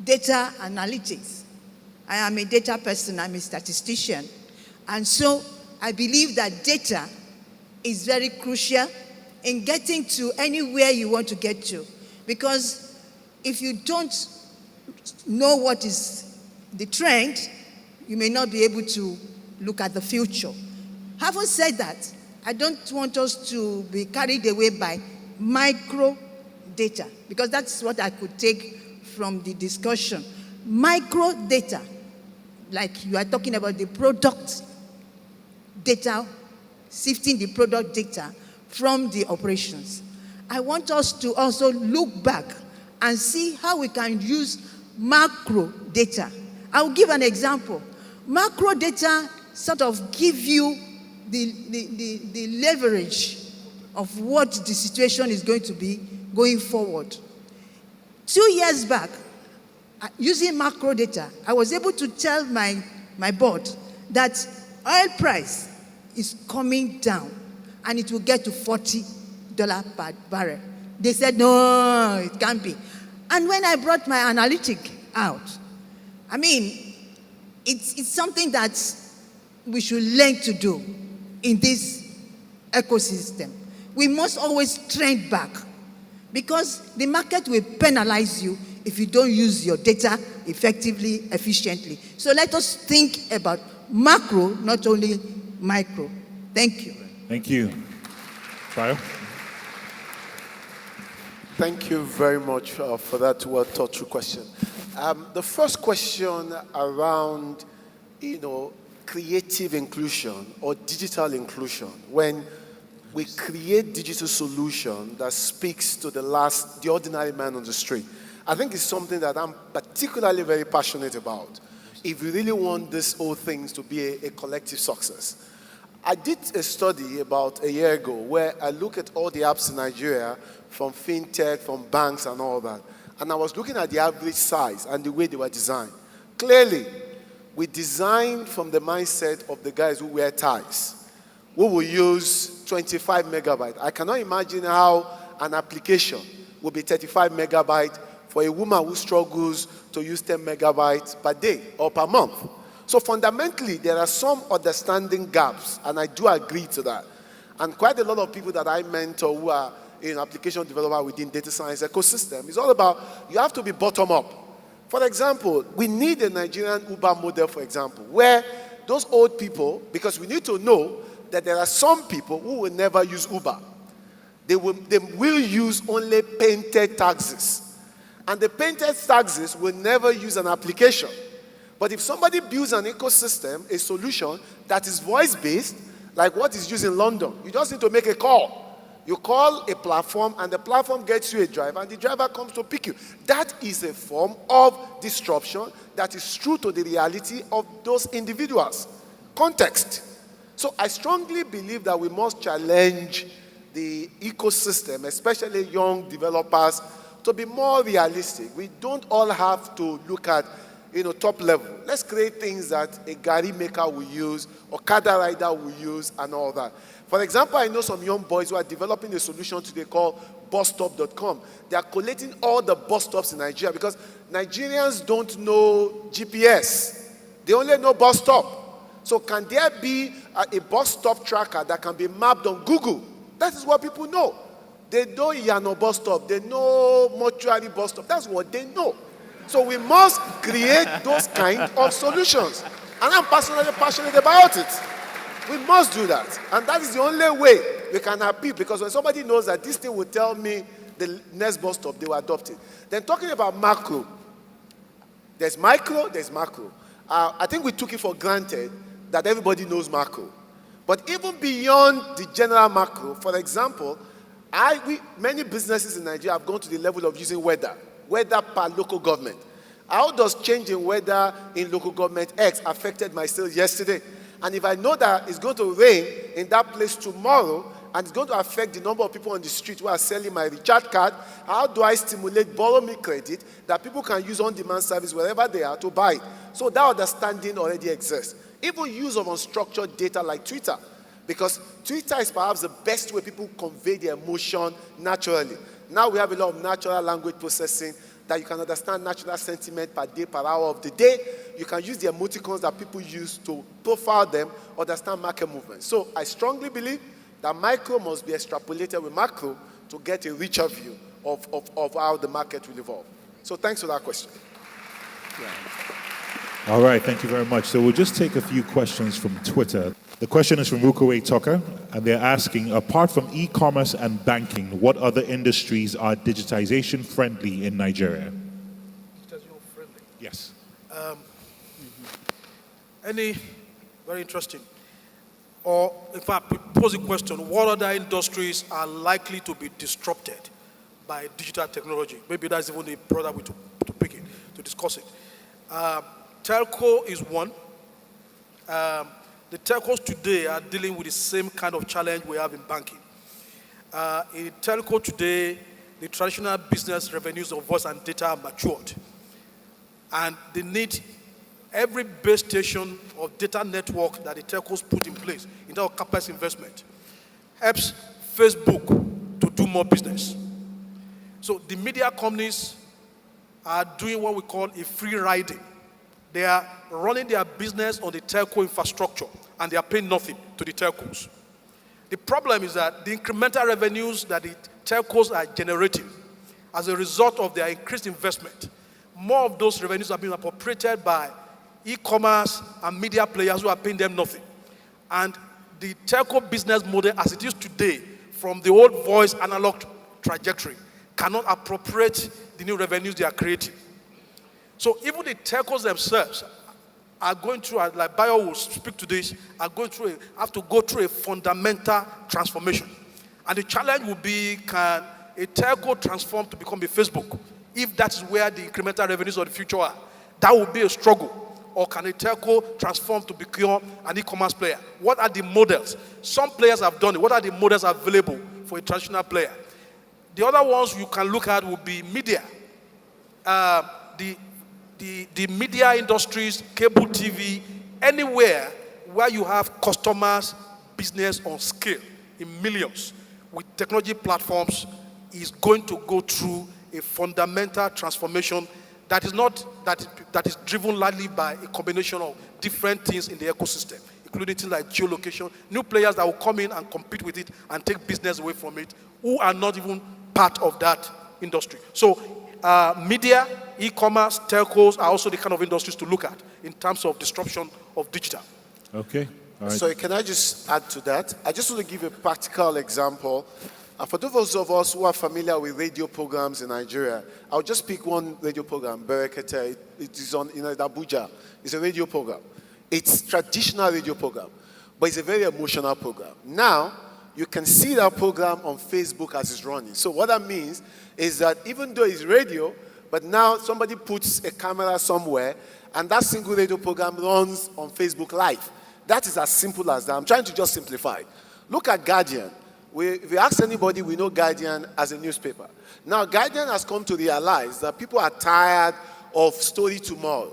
data analytics. I am a data person, I'm a statistician. And so I believe that data is very crucial in getting to anywhere you want to get to. Because if you don't know what is the trend, you may not be able to look at the future. Having said that, I don't want us to be carried away by micro data, because that's what I could take from the discussion. Micro data, like you are talking about the product data, sifting the product data from the operations. I want us to also look back and see how we can use macro data. I'll give an example. Macro data sort of give you the leverage of what the situation is going to be going forward. 2 years back, using macro data, I was able to tell my board that oil price is coming down and it will get to $40 per barrel. They said, no, it can't be. And when I brought my analytic out, I mean, it's something that we should learn to do in this ecosystem. We must always trend back because the market will penalize you if you don't use your data effectively, efficiently. So let us think about macro, not only micro. Thank you. Thank you. Fire. Thank you very much for that well-thought-through question. The first question around, creative inclusion or digital inclusion, when we create digital solution that speaks to the ordinary man on the street, I think it's something that I'm particularly very passionate about. If we really want this whole thing to be a collective success. I did a study about a year ago where I look at all the apps in Nigeria from fintech, from banks and all that. And I was looking at the average size and the way they were designed. Clearly, we designed from the mindset of the guys who wear ties, who will use 25 megabytes. I cannot imagine how an application will be 35 megabytes for a woman who struggles to use 10 megabytes per day or per month. So fundamentally, there are some understanding gaps, and I do agree to that. And quite a lot of people that I mentor who are application developer within data science ecosystem, it's all about, you have to be bottom up. For example, we need a Nigerian Uber model, for example, where those old people, because we need to know that there are some people who will never use Uber. They will use only painted taxis. And the painted taxis will never use an application. But if somebody builds an ecosystem, a solution that is voice-based, like what is used in London, you just need to make a call. You call a platform, and the platform gets you a driver, and the driver comes to pick you. That is a form of disruption that is true to the reality of those individuals. Context. So I strongly believe that we must challenge the ecosystem, especially young developers, to be more realistic. We don't all have to look at top level. Let's create things that a gari maker will use, or kada rider will use, and all that. For example, I know some young boys who are developing a solution today called busstop.com. They are collating all the bus stops in Nigeria because Nigerians don't know GPS. They only know bus stop. So can there be a bus stop tracker that can be mapped on Google? That is what people know. They know Yano bus stop. They know Mortuary bus stop. That's what they know. So we must create those kind of solutions. And I'm personally passionate about it. We must do that. And that is the only way we can appeal. Because when somebody knows that this thing will tell me the next bus stop, they will adopt it. Then talking about macro, there's micro, there's macro. I think we took it for granted that everybody knows macro. But even beyond the general macro, for example, many businesses in Nigeria have gone to the level of using weather per local government. How does changing weather in local government X affected my sales yesterday? And if I know that it's going to rain in that place tomorrow, and it's going to affect the number of people on the street who are selling my recharge card, how do I stimulate borrow me credit that people can use on-demand service wherever they are to buy it? So that understanding already exists. Even use of unstructured data like Twitter, because Twitter is perhaps the best way people convey their emotion naturally. Now we have a lot of natural language processing that you can understand natural sentiment per day, per hour of the day. You can use the emoticons that people use to profile them, understand market movement. So I strongly believe that micro must be extrapolated with macro to get a richer view of how the market will evolve. So thanks for that question. All right, thank you very much. So we'll just take a few questions from Twitter. The question is from Rukaway Tucker, and they're asking, apart from e-commerce and banking, what other industries are digitization friendly in Nigeria? Digitization friendly. Yes. Very interesting. Or, in fact, pose a question, what other industries are likely to be disrupted by digital technology? Maybe that's even a broader way to pick it, to discuss it. Telco is one. The telcos today are dealing with the same kind of challenge we have in banking. In telco today, the traditional business revenues of voice and data are matured. And they need every base station or data network that the telcos put in place in terms of CapEx investment helps Facebook to do more business. So the media companies are doing what we call a free riding They are running their business on the telco infrastructure, and they are paying nothing to the telcos. The problem is that the incremental revenues that the telcos are generating as a result of their increased investment, more of those revenues are being appropriated by e-commerce and media players who are paying them nothing. And the telco business model as it is today, from the old voice analog trajectory, cannot appropriate the new revenues they are creating. So even the telcos themselves are going through, like Bayo will speak to this, have to go through a fundamental transformation. And the challenge will be, can a telco transform to become a Facebook? If that is where the incremental revenues of the future are, that will be a struggle. Or can a telco transform to become an e-commerce player? What are the models? Some players have done it. What are the models available for a traditional player? The other ones you can look at will be media. The media industries, cable TV, anywhere where you have customers, business on scale in millions with technology platforms is going to go through a fundamental transformation that is driven largely by a combination of different things in the ecosystem, including things like geolocation, new players that will come in and compete with it and take business away from it, who are not even part of that industry. So media, e-commerce, telcos are also the kind of industries to look at in terms of disruption of digital. Okay. All right. So can I just add to that? I just want to give a practical example. For those of us who are familiar with radio programs in Nigeria, I'll just pick one radio program, Berekete. It is on in Abuja. It's a radio program. It's traditional radio program, but it's a very emotional program. Now, you can see that program on Facebook as it's running. So what that means is that even though it's radio, but now somebody puts a camera somewhere, and that single radio program runs on Facebook Live. That is as simple as that. I'm trying to just simplify it. Look at Guardian. If we ask anybody, we know Guardian as a newspaper. Now, Guardian has come to realize that people are tired of Story Tomorrow.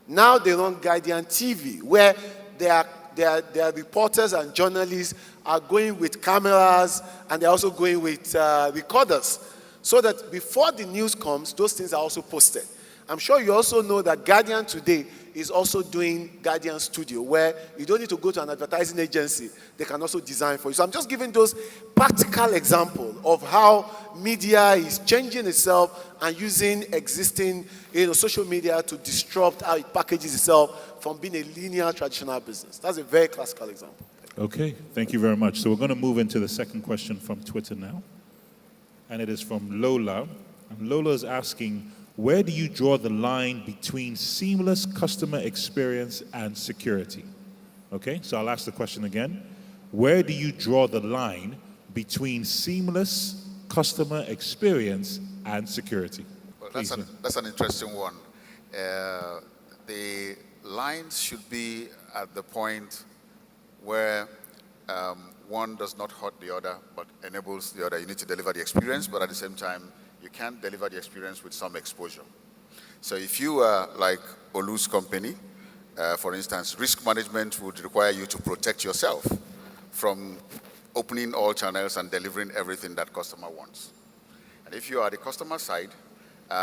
Now they run Guardian TV, where their reporters and journalists are going with cameras, and they're also going with recorders, so that before the news comes, those things are also posted. I'm sure you also know that Guardian today is also doing Guardian Studio, where you don't need to go to an advertising agency. They can also design for you. So I'm just giving those practical examples of how media is changing itself and using existing social media to disrupt how it packages itself from being a linear traditional business. That's a very classical example. Okay, thank you very much. So we're going to move into the second question from Twitter now. And it is from Lola. And Lola is asking, where do you draw the line between seamless customer experience and security? Okay, so I'll ask the question again. Where do you draw the line between seamless customer experience and security? Well, that's an interesting one. The lines should be at the point where one does not hurt the other, but enables the other. You need to deliver the experience, but at the same time, you can't deliver the experience with some exposure. So if you are like Olu's company, for instance, risk management would require you to protect yourself from opening all channels and delivering everything that customer wants. And if you are the customer side,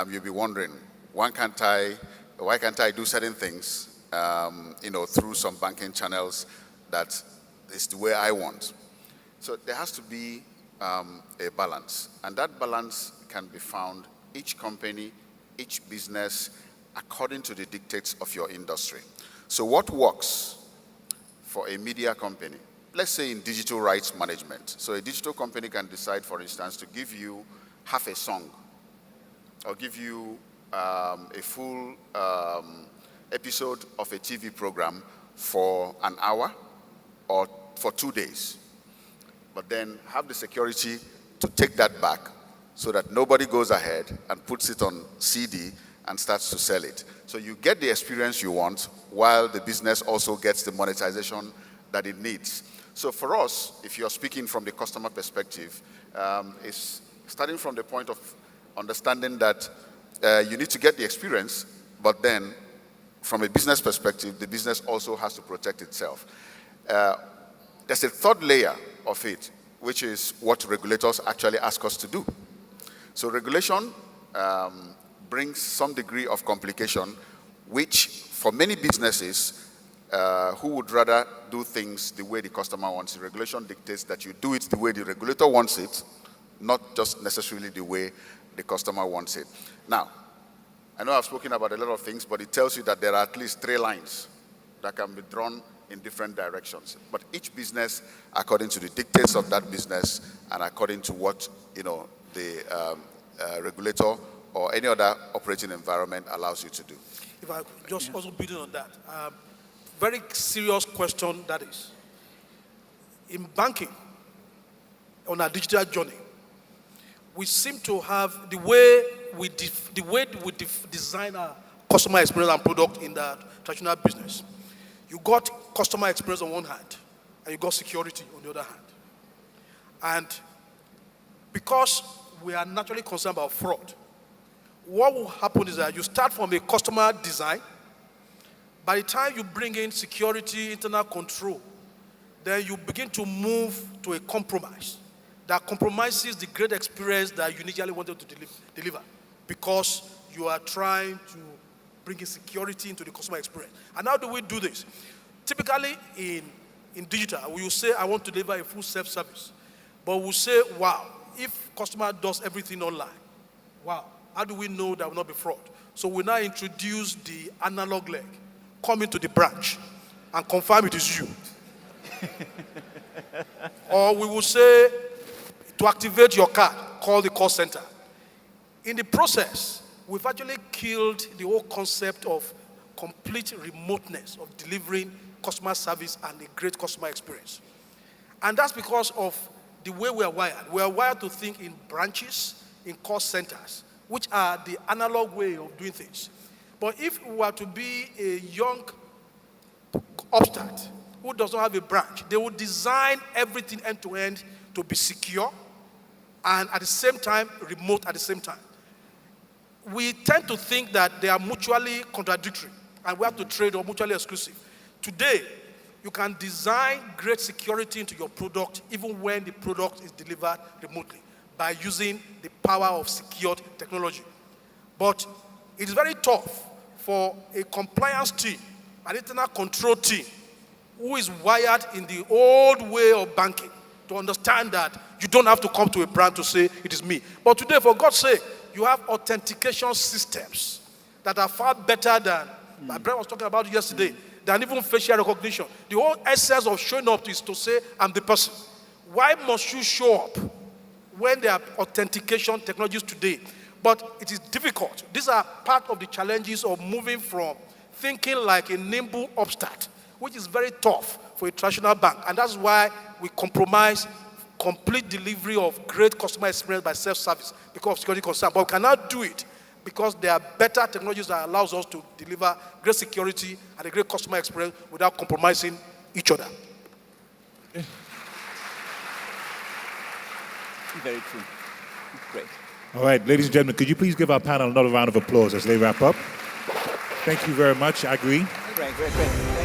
you'll be wondering, why can't I do certain things, through some banking channels that is the way I want? So there has to be a balance, and that balance can be found, each company, each business, according to the dictates of your industry. So what works for a media company? Let's say in digital rights management. So a digital company can decide, for instance, to give you half a song, or give you a full episode of a TV program for an hour or for 2 days, but then have the security to take that back so that nobody goes ahead and puts it on CD and starts to sell it. So you get the experience you want while the business also gets the monetization that it needs. So for us, if you're speaking from the customer perspective, it's starting from the point of understanding that you need to get the experience, but then from a business perspective, the business also has to protect itself. There's a third layer of it, which is what regulators actually ask us to do. So regulation brings some degree of complication, which for many businesses who would rather do things the way the customer wants it, regulation dictates that you do it the way the regulator wants it, not just necessarily the way the customer wants it. Now, I know I've spoken about a lot of things, but it tells you that there are at least 3 lines that can be drawn in different directions. But each business, according to the dictates of that business and according to what the regulator or any other operating environment allows you to do. If I could just also building on that, very serious question that is. In banking, on our digital journey, we seem to have the way we design our customer experience and product in the traditional business. You got customer experience on one hand, and you got security on the other hand. And because we are naturally concerned about fraud, what will happen is that you start from a customer design. By the time you bring in security, internal control, then you begin to move to a compromise that compromises the great experience that you initially wanted to deliver, because you are trying to bring in security into the customer experience. And how do we do this? Typically in digital, we will say, I want to deliver a full self-service. But we'll say, wow, if customer does everything online, wow, how do we know that will not be fraud? So we now introduce the analog leg. Come into the branch and confirm it is you. Or we will say, to activate your card, call the call center. In the process, we've actually killed the whole concept of complete remoteness of delivering customer service and a great customer experience. And that's because of the way we are wired. We are wired to think in branches, in call centers, which are the analog way of doing things. But if we were to be a young upstart who does not have a branch, they would design everything end-to-end to be secure and at the same time, remote at the same time. We tend to think that they are mutually contradictory and we have to trade or mutually exclusive. Today, you can design great security into your product even when the product is delivered remotely by using the power of secured technology. But it is very tough for a compliance team, an internal control team, who is wired in the old way of banking to understand that you don't have to come to a brand to say it is me. But today, for God's sake, you have authentication systems that are far better than, my brother was talking about yesterday, than even facial recognition. The whole essence of showing up is to say, I'm the person. Why must you show up when there are authentication technologies today? But it is difficult. These are part of the challenges of moving from thinking like a nimble upstart, which is very tough for a traditional bank. And that's why we compromise complete delivery of great customer experience by self-service because of security concern. But we cannot do it because there are better technologies that allows us to deliver great security and a great customer experience without compromising each other. Very true. Great. All right, ladies and gentlemen, could you please give our panel another round of applause as they wrap up? Thank you very much. I agree. Great.